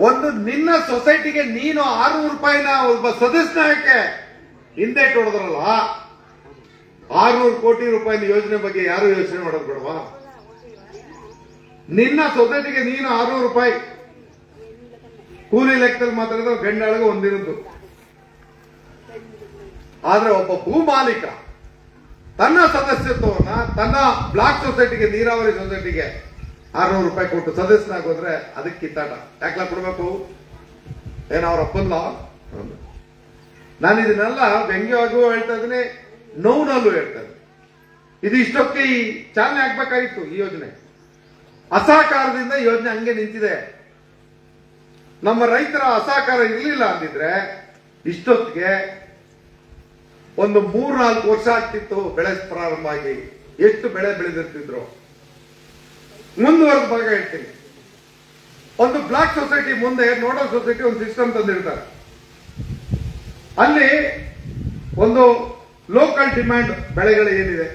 ಒಂದು ನಿನ್ನ ಸೊಸೈಟಿಗೆ ನೀನು 600 ರೂಪಾಯಿನ ಒಬ್ಬ ಸದಸ್ಯನಾಗಕ್ಕೆ ಹಿಂದೆ ಹೊಡೆದ್ರಲ್ಲ, 600 ಕೋಟಿ ರೂಪಾಯಿನ ಯೋಜನೆ ಬಗ್ಗೆ ಯಾರು ಯೋಚನೆ ಮಾಡೋದು ಬೇಡವಾ? ನಿನ್ನ ಸೊಸೈಟಿಗೆ ನೀನು 600 ರೂಪಾಯಿ ಕೂಲಿ ಲೆಕ್ಕದಲ್ಲಿ ಮಾತಾಡಿದ್ರೆ ಗಂಡಾಳಿಗೆ ಒಂದಿನದ್ದು. ಆದ್ರೆ ಒಬ್ಬ ಭೂಮಾಲೀಕ ತನ್ನ ಸದಸ್ಯತ್ವವನ್ನ ತನ್ನ ಬ್ಲಾಕ್ ಸೊಸೈಟಿಗೆ, ನೀರಾವರಿ ಸೊಸೈಟಿಗೆ 600 ರೂಪಾಯಿ ಕೊಟ್ಟು ಸದಸ್ಯನಾಗೋದ್ರೆ ಅದಕ್ಕೆ ಕಿತ್ತಾಟ. ಯಾಕಲ ಕೊಡ್ಬೇಕು? ಏನ ಅವ್ರ ಅಪ್ಪಲ್ಲ? ನಾನು ಇದನ್ನೆಲ್ಲ ವ್ಯಂಗ್ಯವಾಗಿಯೂ ಹೇಳ್ತಾ ಇದ್ದೀನಿ, ನೋವಿನಲ್ಲೂ ಹೇಳ್ತಾ ಇದ್ದೀನಿ. ಇದು ಇಷ್ಟೊಕ್ಕೆ ಈ ಚಾಲನೆ ಆಗ್ಬೇಕಾಗಿತ್ತು. ಈ ಯೋಜನೆ ಅಸಹಕಾರದಿಂದ ಈ ಯೋಜನೆ ಹಂಗೆ ನಿಂತಿದೆ. ನಮ್ಮ ರೈತರ ಅಸಹಕಾರ ಇರಲಿಲ್ಲ ಅಂದಿದ್ರೆ ಇಷ್ಟೊತ್ತಿಗೆ ಒಂದು 3-4 ವರ್ಷ ಆಗ್ತಿತ್ತು ಬೆಳೆ ಪ್ರಾರಂಭ ಆಗಿ. ಎಷ್ಟು ಬೆಳೆ ಬೆಳೆದಿರ್ತಿದ್ರು. ಮುಂದುವರೆದ ಭಾಗ ಹೇಳ್ತೀನಿ. ಒಂದು ಬ್ಲಾಕ್ ಸೊಸೈಟಿ ಮುಂದೆ ನೋಡಲ್ ಸೊಸೈಟಿ ಒಂದು ಸಿಸ್ಟಮ್ ತಂದಿರ್ತಾರೆ. ಅಲ್ಲಿ ಒಂದು ಲೋಕಲ್ ಡಿಮ್ಯಾಂಡ್ ಬೆಳೆಗಳು ಏನಿದೆ,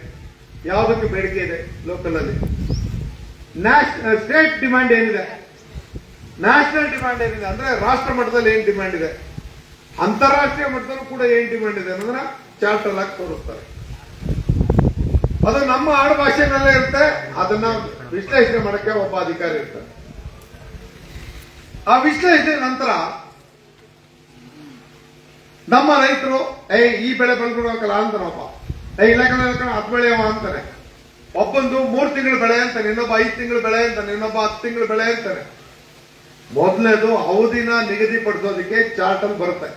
ಯಾವುದಕ್ಕೆ ಬೇಡಿಕೆ ಇದೆ ಲೋಕಲ್ ಅಲ್ಲಿ, ಸ್ಟೇಟ್ ಡಿಮ್ಯಾಂಡ್ ಏನಿದೆ, ನ್ಯಾಷನಲ್ ಡಿಮ್ಯಾಂಡ್ ಏನಿದೆ, ಅಂದ್ರೆ ರಾಷ್ಟ್ರ ಮಟ್ಟದಲ್ಲಿ ಏನ್ ಡಿಮ್ಯಾಂಡ್ ಇದೆ, ಅಂತಾರಾಷ್ಟ್ರೀಯ ಮಟ್ಟದಲ್ಲೂ ಕೂಡ ಏನ್ ಡಿಮ್ಯಾಂಡ್ ಇದೆ ಅನ್ನೋದನ್ನ ಚಾರ್ಟರ್ ಆಗಿ ತೋರಿಸ್ತಾರೆ. ಅದು ನಮ್ಮ ಆಡು ಭಾಷೆನಲ್ಲೇ ಇರುತ್ತೆ. ಅದನ್ನ ವಿಶ್ಲೇಷಣೆ ಮಾಡಕ್ಕೆ ಒಬ್ಬ ಅಧಿಕಾರಿ ಇರ್ತಾರೆ. ಆ ವಿಶ್ಲೇಷಣೆ ನಂತರ ನಮ್ಮ ರೈತರು ಈ ಬೆಳೆ ಬೆಳೆದ್ಬಿಡ್ಬೇಕಲ್ಲ ಅಂತಾನೆ ಒಬ್ಬ, ಇಲಾಖೆ ಅದು ಬೆಳೆಯವ ಅಂತಾನೆ. ಒಬ್ಬಂದು 3 ತಿಂಗಳು ಬೆಳೆ ಅಂತಾನೆ, ಇನ್ನೊಬ್ಬ 5 ತಿಂಗಳು ಬೆಳೆ ಅಂತಾನೆ, ಇನ್ನೊಬ್ಬ 10 ತಿಂಗಳು ಬೆಳೆ ಅಂತಾನೆ. ಮೊದಲನೇದು ಅವಧಿನ ನಿಗದಿಪಡಿಸೋದಕ್ಕೆ ಚಾರ್ಟ್ ಅಲ್ಲಿ ಬರುತ್ತೆ.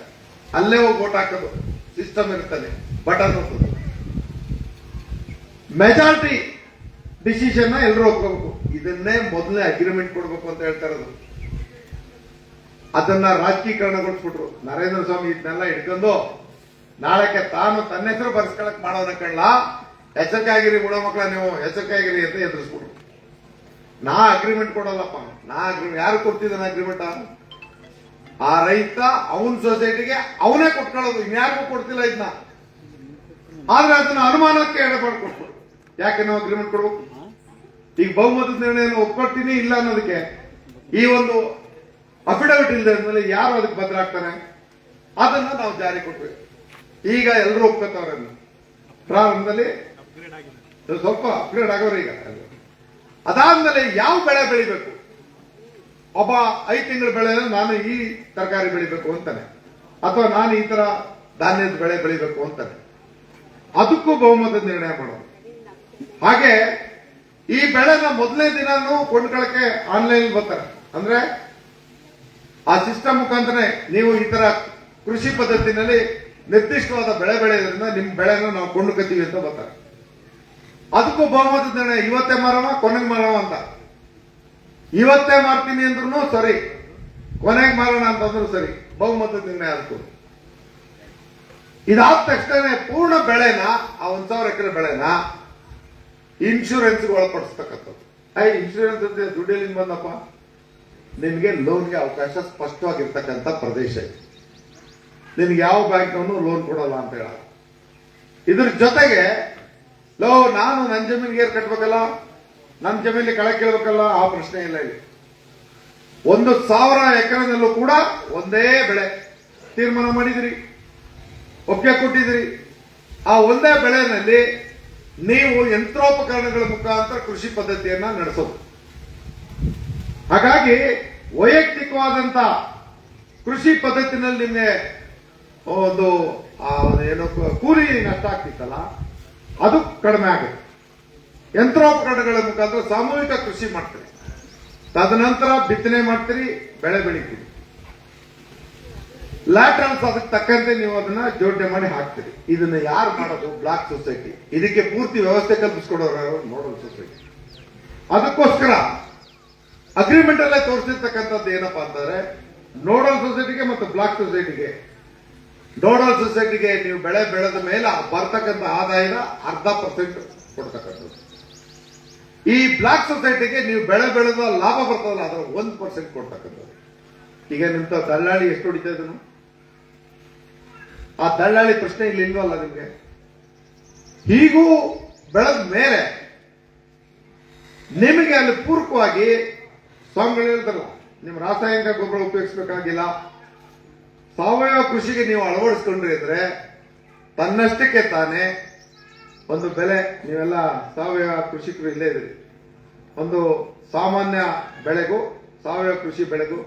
ಅಲ್ಲೇ ಹೋಗಿ ಓಟ್ ಹಾಕೋದು ಸಿಸ್ಟಮ್ ಇರುತ್ತದೆ, ಬಟನ್ ಹೋಗ್ತದೆ. ಮೆಜಾರಿಟಿ ಡಿಸಿಷನ್ ಎಲ್ಲರೂ ಒಪ್ಕೋಬೇಕು. ಇದನ್ನೇ ಮೊದಲನೇ ಅಗ್ರಿಮೆಂಟ್ ಕೊಡ್ಬೇಕು ಅಂತ ಹೇಳ್ತಾ ಇರೋದು. ಅದನ್ನ ರಾಜಕೀಕರಣಗೊಳಿಸ್ಬಿಟ್ರು. ನರೇಂದ್ರ ಸ್ವಾಮಿ ಇದನ್ನೆಲ್ಲ ಹಿಡ್ಕೊಂಡು ನಾಳಕ್ಕೆ ತಾನು ತನ್ನ ಹೆಸರು ಬರ್ಸ್ಕೊಳಕ್ ಮಾಡೋನ ಕಣ್ಣ, ಎಚ್ಚರಿಕೆ ಆಗಿರಿ ಬುಡ ಮಕ್ಕಳ, ನೀವು ಎಚ್ಚರಿಕೆ ಆಗಿರಿ ಅಂತ ಎದುರಿಸ್ಬಿಟ್ರು. ನಾ ಅಗ್ರಿಮೆಂಟ್ ಕೊಡಲ್ಲಪ್ಪ, ಯಾರು ಕೊಡ್ತಿದ್ದಾನೆ ಅಗ್ರಿಮೆಂಟ್? ಆ ರೈತ ಅವನ ಸೊಸೈಟಿಗೆ ಅವನೇ ಕೊಟ್ಕೊಳ್ಳೋದು, ಇನ್ಯಾರಿಗೂ ಕೊಡ್ತಿಲ್ಲ ಇದನ್ನ. ಆದ್ರೆ ಅದನ್ನ ಅನುಮಾನಕ್ಕೆ ಎಡೆಮಾಡ್ಕೊಟ್ರು. ಯಾಕೆ ನಾವು ಅಗ್ರಿಮೆಂಟ್ ಕೊಡ್ಬೇಕು? ಈಗ ಬಹುಮತದ ನಿರ್ಣಯ ಒಪ್ಕೊಳ್ತೀನಿ ಇಲ್ಲ ಅನ್ನೋದಕ್ಕೆ ಈ ಒಂದು ಅಫಿಡವಿಟ್ ಇಲ್ಲದೆ ಮೇಲೆ ಯಾರು ಅದಕ್ಕೆ ಬದಲಾಗ್ತಾನೆ? ಅದನ್ನ ನಾವು ಜಾರಿ ಕೊಟ್ವಿ. ಈಗ ಎಲ್ಲರೂ ಒಪ್ಕೋತಾವ್ರೆ. ಪ್ರಾರಂಭದಲ್ಲಿ ಸ್ವಲ್ಪ ಅಪ್ಗ್ರೇಡ್ ಆಗೋರು ಈಗ. ಅದಾದ್ಮೇಲೆ ಯಾವ ಬೆಳೆ ಬೆಳಿಬೇಕು? ಒಬ್ಬ 5 ತಿಂಗಳ ಬೆಳೆ ನಾನು ಈ ತರಕಾರಿ ಬೆಳಿಬೇಕು ಅಂತಾನೆ, ಅಥವಾ ನಾನು ಈ ತರ ಧಾನ್ಯದ ಬೆಳೆ ಬೆಳಿಬೇಕು ಅಂತಾನೆ. ಅದಕ್ಕೂ ಬಹುಮತದ ನಿರ್ಣಯ ಮಾಡೋದು. ಹಾಗೆ ಈ ಬೆಳೆನ ಮೊದಲನೇ ದಿನಾನು ಕೊಂಡ್ಕೊಳ್ಳಕ್ಕೆ ಆನ್ಲೈನ್ ಬರ್ತಾರೆ. ಅಂದ್ರೆ ಆ ಸಿಸ್ಟಮ್ ಮುಖಾಂತರ ನೀವು ಈ ತರ ಕೃಷಿ ಪದ್ಧತಿನಲ್ಲಿ ನಿರ್ದಿಷ್ಟವಾದ ಬೆಳೆ ಬೆಳೆಯೋದ್ರಿಂದ ನಿಮ್ ಬೆಳೆನ ನಾವು ಕೊಂಡ್ಕೊತೀವಿ ಅಂತ ಬರ್ತಾರೆ. ಅದಕ್ಕೂ ಬಹುಮತದ ನಿರ್ಣಯ. ಇವತ್ತೇ ಮಾರವ ಕೊನೆಗೆ ಮಾರವ ಅಂತ. ಇವತ್ತೇ ಮಾರ್ತೀನಿ ಅಂದ್ರೂ ಸರಿ, ಕೊನೆಗೆ ಮಾರೋಣ ಅಂತಂದ್ರು ಸರಿ, ಬಹುಮತದ ನಿರ್ಣಯ ಅದಕ್ಕೂ. ಇದಾದ ತಕ್ಷಣ ಪೂರ್ಣ ಬೆಳೆನ, ಆ 1,000 ಎಕರೆ ಬೆಳೆನ ಇನ್ಶೂರೆನ್ಸ್ಗೆ ಒಳಪಡಿಸ್ತಕ್ಕಂಥದ್ದು. ಇನ್ಶೂರೆನ್ಸ್ ಅಂತ ದುಡ್ಡಿಲಿಂದ ಬಂದಪ್ಪ, ನಿನ್ಗೆ ಲೋನ್ಗೆ ಅವಕಾಶ ಸ್ಪಷ್ಟವಾಗಿರ್ತಕ್ಕಂಥ ಪ್ರದೇಶ ಇದೆ. ನಿನ್ಗೆ ಯಾವ ಬ್ಯಾಂಕ್ನವನು ಲೋನ್ ಕೊಡಲ್ಲ ಅಂತ ಹೇಳ. ಇದ್ರ ಜೊತೆಗೆ ನಾನು ನನ್ನ ಜಮೀನಿಗೆ ಏರ್ ಕಟ್ಬೇಕಲ್ಲ, ನನ್ನ ಜಮೀನಿಗೆ ಕಳೆ ಕೇಳಬೇಕಲ್ಲ, ಆ ಪ್ರಶ್ನೆ ಇಲ್ಲ ಇಲ್ಲಿ. 1,000 ಎಕರೆನಲ್ಲೂ ಕೂಡ ಒಂದೇ ಬೆಳೆ ತೀರ್ಮಾನ ಮಾಡಿದಿರಿ, ಒಪ್ಪಿಗೆ ಕೊಟ್ಟಿದ್ದೀರಿ. ಆ ಒಂದೇ ಬೆಳೆನಲ್ಲಿ ನೀವು ಯಂತ್ರೋಪಕರಣಗಳ ಮುಖಾಂತರ ಕೃಷಿ ಪದ್ಧತಿಯನ್ನ ನಡೆಸೋದು. ಹಾಗಾಗಿ ವೈಯಕ್ತಿಕವಾದಂತ ಕೃಷಿ ಪದ್ಧತಿನಲ್ಲಿ ನಿಮಗೆ ಒಂದು ಏನೋ ಕೂಲಿ ನಷ್ಟ ಆಗ್ತಿತ್ತಲ್ಲ, ಅದು ಕಡಿಮೆ ಆಗುತ್ತೆ. ಯಂತ್ರೋಪಕರಣಗಳ ಮುಖಾಂತರ ಸಾಮೂಹಿಕ ಕೃಷಿ ಮಾಡ್ತೀರಿ, ತದನಂತರ ಬಿತ್ತನೆ ಮಾಡ್ತೀರಿ, ಬೆಳೆ ಬೆಳಿತೀರಿ. ಲ್ಯಾಟ್ರಲ್ಸ್ ಅದಕ್ಕೆ ತಕ್ಕಂತೆ ನೀವು ಅದನ್ನ ಜೋಡಣೆ ಮಾಡಿ ಹಾಕ್ತೀರಿ. ಇದನ್ನ ಯಾರು ಮಾಡೋದು? Block society. ಇದಕ್ಕೆ ಪೂರ್ತಿ ವ್ಯವಸ್ಥೆ ಕಲ್ಪಿಸ್ಕೊಡೋರು ನೋಡಲ್ ಸೊಸೈಟಿ. ಅದಕ್ಕೋಸ್ಕರ ಅಗ್ರಿಮೆಂಟ್ ಅಲ್ಲೇ ತೋರಿಸಿರ್ತಕ್ಕಂಥದ್ದು ಏನಪ್ಪಾ ಅಂತಂದ್ರೆ, ನೋಡಲ್ ಸೊಸೈಟಿಗೆ ಮತ್ತು ಬ್ಲಾಕ್ ಸೊಸೈಟಿಗೆ, ನೋಡಲ್ ಸೊಸೈಟಿಗೆ ನೀವು ಬೆಳೆ ಬೆಳೆದ ಮೇಲೆ ಬರ್ತಕ್ಕಂಥ ಆದಾಯದ 0.5% ಕೊಡ್ತಕ್ಕಂಥದ್ದು. ಈ ಬ್ಲಾಕ್ ಸೊಸೈಟಿಗೆ ನೀವು ಬೆಳೆ ಬೆಳೆದ ಲಾಭ ಬರ್ತದಲ್ಲ ಅದರ 1% ಕೊಡ್ತಕ್ಕಂಥದ್ದು. ಈಗ ನಿಂತ ದಳ್ಳಾಳಿ ಎಷ್ಟು ಹೊಡಿತಾ ಇದನು? ಆ ದಳ್ಳಾಳಿ ಪ್ರಶ್ನೆ ಇಲ್ಲಿ ಇಲ್ವಲ್ಲ ನಿಮ್ಗೆ. ಹೀಗೂ ಬೆಳೆದ ಮೇಲೆ ನಿಮಗೆ ಅಲ್ಲಿ ಪೂರಕವಾಗಿ ಸ್ವಾಮಿಗಳು ಹೇಳ್ತಾರಲ್ಲ, ನಿಮ್ ರಾಸಾಯನಿಕ ಗೊಬ್ಬರ ಉಪಯೋಗಿಸಬೇಕಾಗಿಲ್ಲ, ಸಾವಯವ ಕೃಷಿಗೆ ನೀವು ಅಳವಡಿಸ್ಕೊಂಡ್ರಿ ಅಂದ್ರೆ ತನ್ನಷ್ಟಕ್ಕೆ ತಾನೇ ಒಂದು ಬೆಲೆ. ನೀವೆಲ್ಲ ಸಾವಯವ ಕೃಷಿಕರು ಇಲ್ಲೇ ಇದ್ರಿ. ಒಂದು ಸಾಮಾನ್ಯ ಬೆಳೆಗೂ ಸಾವಯವ ಕೃಷಿ ಬೆಳೆಗೂ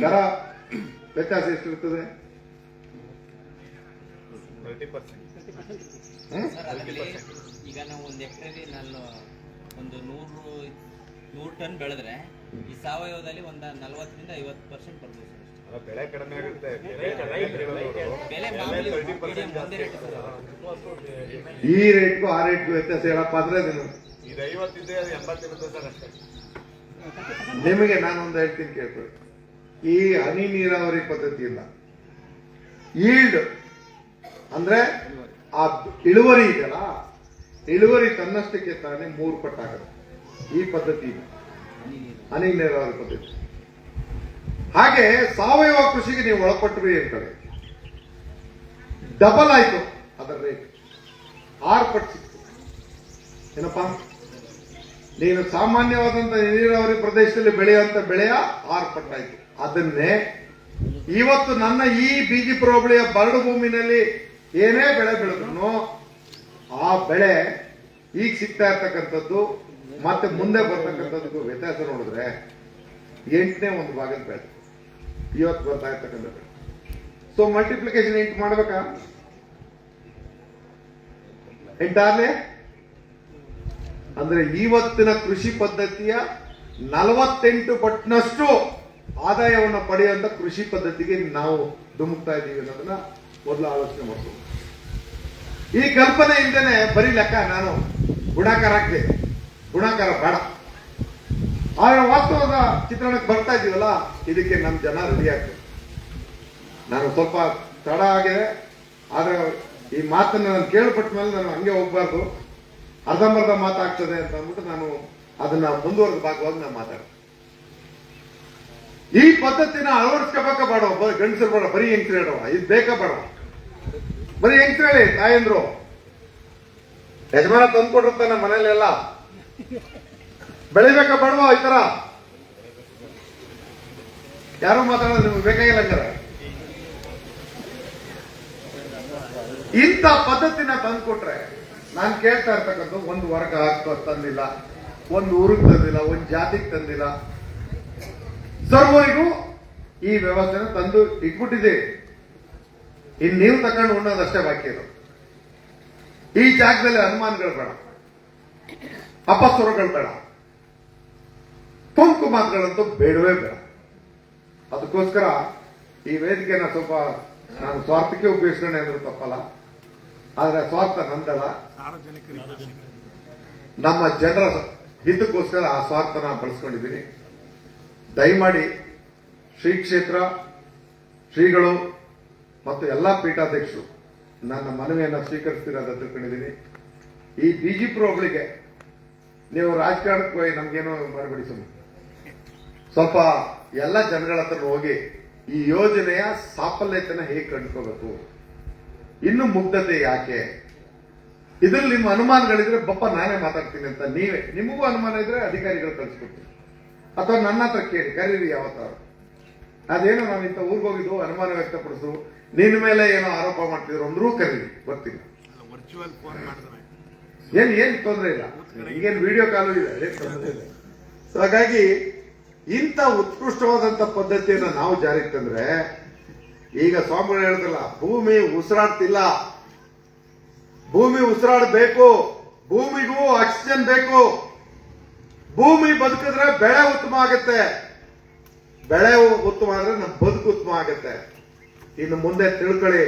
ದರ ವ್ಯತ್ಯಾಸ ಎಷ್ಟಿರ್ತದೆ? 20%. ಈಗ ನಾವು ಒಂದು ಎಕರೆಗೆ ನಾನು ಒಂದು 100 ಟನ್ ಬೆಳೆದ್ರೆ ಈ ಸಾವಯವದಲ್ಲಿ ಒಂದು 40ರಿಂದ 50% ಬರ್ಬೋದು. ಬೆಳೆ ಕಡಿಮೆ ಆಗುತ್ತೆ. ಬೆಲೆ ಮಾಮೂಲಿ ಒಂದೇ ರೇಟ್. ಈ ರೇಟ್ಗೂ ಆ ರೇಟ್ಗೂ ವ್ಯತ್ಯಾಸ ಹೇಳಪ್ಪ ಅಂದ್ರೆ ಇದು 50 ಇದೆ, ಅದು 80 ಇರುತ್ತೆ ಸರ್ ಅಷ್ಟೇ. ನಿಮಗೆ ನಾನೊಂದು ಹೇಳ್ತೀನಿ ಕೇಳ್ಕೊಳ್ಳಿ. ಈ ಹನಿ ನೀರಾವರಿ ಪದ್ಧತಿಯಿಂದ ಈಲ್ಡ್ ಅಂದ್ರೆ ಆ ಇಳುವರಿ ಇದೆಯಲ್ಲ, ಇಳುವರಿ ತನ್ನಷ್ಟಕ್ಕೆ ತಾನೇ 3 ಪಟ್ಟಾಗುತ್ತೆ ಈ ಪದ್ಧತಿ, ಹನಿ ನೀರಾವರಿ ಪದ್ಧತಿ. ಹಾಗೆ ಸಾವಯವ ಕೃಷಿಗೆ ನೀವು ಒಳಪಟ್ಟರು ಅಂತೇಳಿ ಡಬಲ್ ಆಯ್ತು ಅದರ ರೇಟ್, 6 ಪಟ್ಟು ಸಿಕ್ತು. ಏನಪ್ಪಾ, ನೀನು ಸಾಮಾನ್ಯವಾದಂತ ನೀರಾವರಿ ಪ್ರದೇಶದಲ್ಲಿ ಬೆಳೆಯುವಂತ ಬೆಳೆಯ 6 ಪಟ್ಟಾಯ್ತು. ಅದನ್ನೇ ಇವತ್ತು ನನ್ನ ಈ ಬಿಜಿಪುರ ಹೋಬಳಿಯ ಬರಡು ಭೂಮಿನಲ್ಲಿ ಏನೇ ಬೆಳೆ ಬೆಳೆದ್ರು ಆ ಬೆಳೆ ಈಗ ಸಿಗ್ತಾ ಇರ್ತಕ್ಕಂಥದ್ದು ಮತ್ತೆ ಮುಂದೆ ಬರ್ತಕ್ಕಂಥದ್ದು ವ್ಯತ್ಯಾಸ ನೋಡಿದ್ರೆ 8ನೇ ಒಂದು ಭಾಗದ ಬೆಳೆ ಇವತ್ತು ಬರ್ತಾ ಇರ್ತಕ್ಕಂಥ ಬೆಳೆ. ಸೊ ಮಲ್ಟಿಪ್ಲಿಕೇಶನ್ 8 ಮಾಡ್ಬೇಕಾ? 8 ಅಂದ್ರೆ ಇವತ್ತಿನ ಕೃಷಿ ಪದ್ಧತಿಯ 48 ಪಟ್ಟಿನಷ್ಟು ಆದಾಯವನ್ನು ಪಡೆಯುವಂತ ಕೃಷಿ ಪದ್ಧತಿಗೆ ನಾವು ಧುಮುಕ್ತಾ ಇದ್ದೀವಿ ಅನ್ನೋದನ್ನ ಮೊದಲು ಆಲೋಚನೆ ಮಾಡ್ತೀವಿ. ಈ ಕಲ್ಪನೆ ಇಲ್ದೇನೆ ಬರೀ ಲೆಕ್ಕ ನಾನು ಗುಣಾಕಾರ ಹಾಕ್ದೆ, ಗುಣಾಕಾರ ಬೇಡ. ಆದ್ರೆ ವಾಸ್ತವದ ಚಿತ್ರಣಕ್ಕೆ ಬರ್ತಾ ಇದೀವಲ್ಲ, ಇದಕ್ಕೆ ನಮ್ಮ ಜನ ರೆಡಿ ಆಗ್ತದೆ. ನಾನು ಸ್ವಲ್ಪ ತಡ ಆಗಿದೆ, ಆದ್ರೆ ಈ ಮಾತನ್ನ ನಾನು ಕೇಳ್ಪಟ್ಟ ಮೇಲೆ ನಾನು ಹಂಗೆ ಹೋಗ್ಬಾರ್ದು, ಅರ್ಧಂಬರ್ಧ ಮಾತಾಗ್ತದೆ ಅಂತ ಅಂದ್ಬಿಟ್ಟು ನಾನು ಅದನ್ನ ಮುಂದುವರೆದ ಭಾಗವಾಗಿ ನಾನು ಮಾತಾಡ್ತೀನಿ. ಈ ಪದ್ಧತಿನ ಅಳವಡಿಸ್ಕೋಬೇಕ ಬೇಡ? ಗಂಡಸರು ಬೇಡ, ಬರೀ ಹೆಂಗ್ಸರು ಹೇಳುವ, ಇದು ಬೇಕಾ ಬೇಡ? ಬರೀ ಹೆಂಗ್ಸರು ಹೇಳಿ, ತಾಯಂದ್ರು ಯಜಮಾನ ತಂದ್ಕೊಟ್ಟಿರ್ತಾನೆ ಮನೇಲೆಲ್ಲ, ಬೆಳಿಬೇಕಾ ಬೇಡವಾ? ಈ ತರ ಯಾರು ಮಾತಾಡೋದು ನಿಮ್ಗೆ ಬೇಕಾಗಿಲ್ಲ ಹಂಗಾರೆ. ಇಂಥ ಪದ್ಧತಿನ ತಂದ್ಕೊಟ್ರೆ ನಾನು ಕೇಳ್ತಾ ಇರ್ತಕ್ಕಂಥ ಒಂದು ವರ್ಗ ತಂದಿಲ್ಲ, ಒಂದು ಊರಿಗೆ ತಂದಿಲ್ಲ, ಒಂದು ಜಾತಿಗೆ ತಂದಿಲ್ಲ, ಸರ್ವರಿಗೂ ಈ ವ್ಯವಸ್ಥೆನ ತಂದು ಇಟ್ಬಿಟ್ಟಿದ್ದೀವಿ. ಇನ್ನು ನೀವು ತಕೊಂಡು ಉಣ್ಣೋದಷ್ಟೇ ಬಾಕಿ ಇರೋದು. ಈ ಜಾಗದಲ್ಲಿ ಅನುಮಾನಗಳು ಬೇಡ, ಅಪಸ್ವರಗಳು ಬೇಡ, ಟೊಂಕು ಮಾತುಗಳಂತೂ ಬೇಡವೇ ಬೇಡ. ಅದಕ್ಕೋಸ್ಕರ ಈ ವೇದಿಕೆನ ಸ್ವಲ್ಪ ನಾನು ಸ್ವಾರ್ಥಕ್ಕೆ ಉಪಯೋಗಿಸ್ಕೊಂಡೆ ಅಂದ್ರೂ ತಪ್ಪಲ್ಲ, ಆದ್ರೆ ಸ್ವಾರ್ಥ ನಂದಲ್ಲ, ನಮ್ಮ ಜನರ ಹಿತಕ್ಕೋಸ್ಕರ ಆ ಸ್ವಾರ್ಥನ ಬಳಸ್ಕೊಂಡಿದ್ದೀನಿ. ದಯಮಾಡಿ ಶ್ರೀ ಕ್ಷೇತ್ರ ಶ್ರೀಗಳು ಮತ್ತು ಎಲ್ಲಾ ಪೀಠಾಧ್ಯಕ್ಷರು ನನ್ನ ಮನವಿಯನ್ನು ಸ್ವೀಕರಿಸ್ತಿರೋದು ತಿಳ್ಕೊಂಡಿದ್ದೀನಿ. ಈ ಬಿಜೆಪಿ ಒಬ್ಳಿಗೆ ನೀವು ರಾಜಕಾರಣಕ್ಕೆ ಹೋಗಿ ನಮ್ಗೇನೋ ಮಾಡಬೇಡಿ, ಸುಮ್ಮನೆ ಸ್ವಲ್ಪ ಎಲ್ಲ ಜನಗಳ ಹತ್ರ ಹೋಗಿ ಈ ಯೋಜನೆಯ ಸಾಫಲ್ಯತೆನ ಹೇಗೆ ಕಂಡುಕೋಬೇಕು, ಇನ್ನು ಮುಗ್ಧತೆ ಯಾಕೆ, ಇದ್ರಲ್ಲಿ ನಿಮ್ಮ ಅನುಮಾನಗಳಿದ್ರೆ ಬಪ್ಪ ನಾನೇ ಮಾತಾಡ್ತೀನಿ ಅಂತ ನೀವೇ, ನಿಮಗೂ ಅನುಮಾನ ಇದ್ರೆ ಅಧಿಕಾರಿಗಳು ಕಳಿಸ್ಕೊಡ್ತೀನಿ, ಅಥವಾ ನನ್ನ ಹತ್ರ ಕೇಳಿ ಕರೀರಿ ಯಾವತ್ತಾರು. ಅದೇನೋ ನಾವು ಇಂಥ ಊರಿಗೆ ಹೋಗಿದ್ದು ಅನುಮಾನ ವ್ಯಕ್ತಪಡಿಸು, ನಿನ್ನ ಮೇಲೆ ಏನೋ ಆರೋಪ ಮಾಡ್ತಿದ್ರು ಅಂದ್ರೂ ಕರೀರಿ, ಬರ್ತೀನಿ. ಏನ್ ತೊಂದರೆ ಇಲ್ಲ, ಈಗೇನು ವಿಡಿಯೋ ಕಾಲು ಇದೆ, ಏನ್ ತೊಂದರೆ ಇಲ್ಲ. ಸೊ ಹಾಗಾಗಿ ಇಂಥ ಉತ್ಕೃಷ್ಟವಾದಂತ ಪದ್ಧತಿಯನ್ನು ನಾವು ಜಾರಿಗೆ ತಂದ್ರೆ, ಈಗ ಸ್ವಾಮಿಗಳು ಹೇಳಿದ್ರಲ್ಲ, ಭೂಮಿ ಉಸಿರಾಡ್ತಿಲ್ಲ, ಭೂಮಿ ಉಸಿರಾಡಬೇಕು, ಭೂಮಿಗೂ ಆಕ್ಸಿಜನ್ ಬೇಕು, ಭೂಮಿ ಬದುಕಿದ್ರೆ ಬೆಳೆ ಉತ್ತಮ ಆಗುತ್ತೆ, ಬೆಳೆ ಉತ್ತಮ ಆದ್ರೆ ನಮ್ಮ ಬದುಕು ಉತ್ತಮ ಆಗುತ್ತೆ. ಇನ್ನು ಮುಂದೆ ತಿಳ್ಕೊಳ್ಳಿ,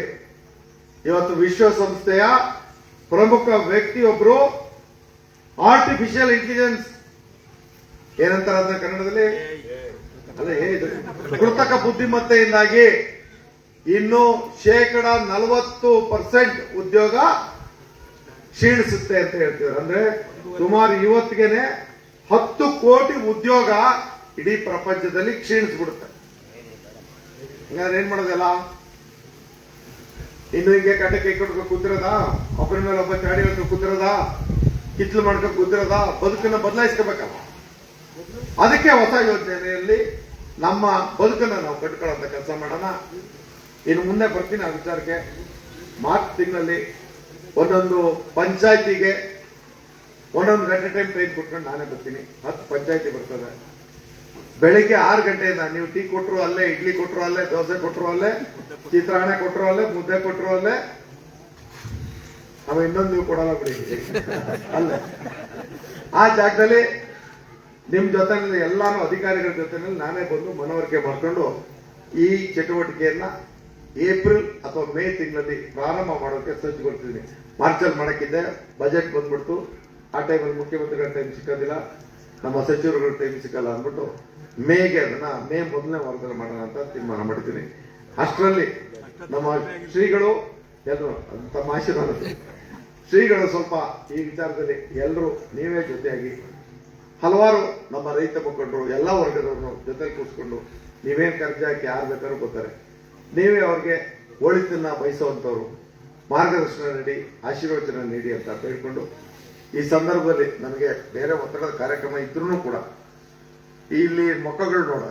ಇವತ್ತು ವಿಶ್ವಸಂಸ್ಥೆಯ ಪ್ರಮುಖ ವ್ಯಕ್ತಿಯೊಬ್ರು ಆರ್ಟಿಫಿಷಿಯಲ್ ಇಂಟೆಲಿಜೆನ್ಸ್ ಏನಂತಾರೆ ಅದನ್ನ ಕನ್ನಡದಲ್ಲಿ, ಅದೇ ಕೃತಕ ಬುದ್ಧಿಮತ್ತೆಯಿಂದಾಗಿ ಇನ್ನು 40% ಉದ್ಯೋಗ ಕ್ಷೀಣಿಸುತ್ತೆ ಅಂತ ಹೇಳ್ತಿದ್ದಾರೆ. ಅಂದ್ರೆ ಸುಮಾರು ಇವತ್ತಿಗೆನೆ 10 ಕೋಟಿ ಉದ್ಯೋಗ ಇಡೀ ಪ್ರಪಂಚದಲ್ಲಿ ಕ್ಷೀಣಿಸ್ಬಿಡುತ್ತೆ. ಹಂಗಾದ್ರೆ ಏನ್ ಮಾಡೋದಲ್ಲ, ಇನ್ನು ಹಿಂಗೆ ಕಟ್ಟಕ್ಕೆ ಕಟ್ಕೊಂಡು ಕೂತಿರೋದ, ಒಬ್ಬರ ಮೇಲೆ ಒಬ್ಬ ಚಾಡಿ ಹೇಳ್ಕೊಂಡು ಕೂತಿರೋದ, ಕಿತ್ಲು ಮಾಡ್ಕೊಂಡು ಕೂತಿರೋದ, ಬದುಕನ್ನ ಬದಲಾಯಿಸ್ಕೋಬೇಕಲ್ಲ. ಅದಕ್ಕೆ ಹೊಸ ಯೋಜನೆಯಲ್ಲಿ ನಮ್ಮ ಬದುಕನ್ನ ನಾವು ಕಟ್ಕೊಳ್ಳೋ ಕೆಲಸ ಮಾಡೋಣ. ಇನ್ನು ಮುಂದೆ ಬರ್ತೀನಿ ಆ ವಿಚಾರಕ್ಕೆ. ಮಾರ್ಚ್ ತಿಂಗಳಲ್ಲಿ ಒಂದೊಂದು ಪಂಚಾಯತಿಗೆ ಒಂದೊಂದು ಗಂಟೆ ಟೈಮ್ ಕೊಟ್ಕೊಂಡು ನಾನೇ ಬರ್ತೀನಿ. 10 ಪಂಚಾಯತಿ ಬರ್ತದೆ. ಬೆಳಿಗ್ಗೆ 6 ಗಂಟೆಯಿಂದ ನೀವು ಟೀ ಕೊಟ್ಟರು ಅಲ್ಲೇ, ಇಡ್ಲಿ ಕೊಟ್ಟರು ಅಲ್ಲೇ, ದೋಸೆ ಕೊಟ್ಟರು ಅಲ್ಲೇ, ಚಿತ್ರಾನ್ನ ಕೊಟ್ಟರು ಅಲ್ಲೇ, ಮುದ್ದೆ ಕೊಟ್ಟರು ಅಲ್ಲೇ, ಆಮೇಲೆ ಇನ್ನೊಂದು ನೀವು ಕೊಡಲ್ಲ ಬಿಡಿ ಅಲ್ಲೇ. ಆ ಜಾಗದಲ್ಲಿ ನಿಮ್ ಜೊತೆನಲ್ಲಿ ಎಲ್ಲಾನು ಅಧಿಕಾರಿಗಳ ಜೊತೆನಲ್ಲಿ ನಾನೇ ಬಂದು ಮನವರಿಕೆ ಮಾಡ್ಕೊಂಡು ಈ ಚಟುವಟಿಕೆಯನ್ನ ಏಪ್ರಿಲ್ ಅಥವಾ ಮೇ ತಿಂಗಳಲ್ಲಿ ಪ್ರಾರಂಭ ಮಾಡೋಕೆ ಸಜ್ಜುಗೊಳ್ತಿದ್ದೀನಿ. ಮಾರ್ಚಲ್ಲಿ ಮಾಡಕ್ಕಿದ್ದೆ, ಬಜೆಟ್ ಬಂದ್ಬಿಡ್ತು. ಆ ಟೈಮಲ್ಲಿ ಮುಖ್ಯಮಂತ್ರಿಗಳ ಟೈಮ್ ಸಿಕ್ಕೋದಿಲ್ಲ, ನಮ್ಮ ಸಚಿವರುಗಳ ಟೈಮ್ ಸಿಕ್ಕಲ್ಲ ಅಂದ್ಬಿಟ್ಟು ಮೇಗೆ ಅದನ್ನ ಮೇ 1ನೇ ವಾರದಲ್ಲಿ ಮಾಡೋಣ ಅಂತ ತೀರ್ಮಾನ ಮಾಡಿದ್ದೀನಿ. ಅಷ್ಟರಲ್ಲಿ ನಮ್ಮ ಶ್ರೀಗಳು ಎಲ್ಲರೂ ತಮ್ಮ ಆಶೀರ್ವಾದ, ಶ್ರೀಗಳು ಸ್ವಲ್ಪ ಈ ವಿಚಾರದಲ್ಲಿ ಎಲ್ಲರೂ ನೀವೇ ಜೊತೆಯಾಗಿ, ಹಲವಾರು ನಮ್ಮ ರೈತ ಮುಖಂಡರು ಎಲ್ಲ ವರ್ಗದವ್ರನ್ನು ಜೊತೆ ಕೂರಿಸ್ಕೊಂಡು ನೀವೇನ್ ಖರ್ಚು ಹಾಕಿ ಯಾರು ಬೇಕಾದ್ರೂ ಗೊತ್ತಾರೆ, ನೀವೇ ಅವ್ರಿಗೆ ಒಳಿತನ್ನ ಬಯಸುವಂತವ್ರು, ಮಾರ್ಗದರ್ಶನ ನೀಡಿ ಆಶೀರ್ವಚನ ನೀಡಿ ಅಂತ ಹೇಳ್ಕೊಂಡು, ಈ ಸಂದರ್ಭದಲ್ಲಿ ನನಗೆ ಬೇರೆ ಒತ್ತಡದ ಕಾರ್ಯಕ್ರಮ ಇದ್ರೂ ಕೂಡ ಇಲ್ಲಿ ಮೊಕ್ಕಗಳು ನೋಡ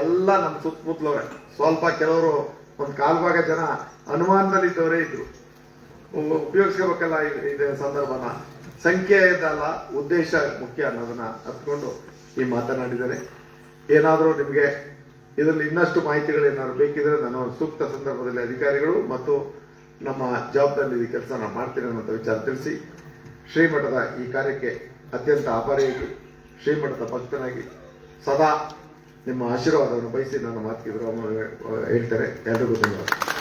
ಎಲ್ಲ ನಮ್ಮ ಸುತ್ತಮುತ್ತಲವ್ರೆ, ಸ್ವಲ್ಪ ಕೆಲವರು ಒಂದು ಕಾಲ್ಭಾಗ ಜನ ಅನುಮಾನದಲ್ಲಿದ್ದವರೇ ಇದ್ರು. ಉಪಯೋಗಿಸ್ಕೋಬೇಕಲ್ಲ ಇದೇ ಸಂದರ್ಭನ, ಸಂಖ್ಯೆ ಇದಲ್ಲ ಉದ್ದೇಶ ಮುಖ್ಯ ಅನ್ನೋದನ್ನ ಹತ್ಕೊಂಡು ಈ ಮಾತನಾಡಿದ್ದಾರೆ. ಏನಾದರೂ ನಿಮಗೆ ಇದರಲ್ಲಿ ಇನ್ನಷ್ಟು ಮಾಹಿತಿಗಳೇನಾದ್ರು ಬೇಕಿದ್ರೆ ನಾನು ಸೂಕ್ತ ಸಂದರ್ಭದಲ್ಲಿ ಅಧಿಕಾರಿಗಳು ಮತ್ತು ನಮ್ಮ ಜವಾಬ್ದಾರಿ ಕೆಲಸ ನಾನು ಮಾಡ್ತೀನಿ ಅನ್ನೋ ವಿಚಾರ ತಿಳಿಸಿ, ಶ್ರೀಮಠದ ಈ ಕಾರ್ಯಕ್ಕೆ ಅತ್ಯಂತ ಆಭಾರಿಯಾಗಿ, ಶ್ರೀಮಠದ ಭಕ್ತನಾಗಿ ಸದಾ ನಿಮ್ಮ ಆಶೀರ್ವಾದವನ್ನು ಬಯಸಿ ನನ್ನ ಮಾತಿಗೆ ಹೇಳ್ತಾರೆ. ಎಲ್ರಿಗೂ ಧನ್ಯವಾದ.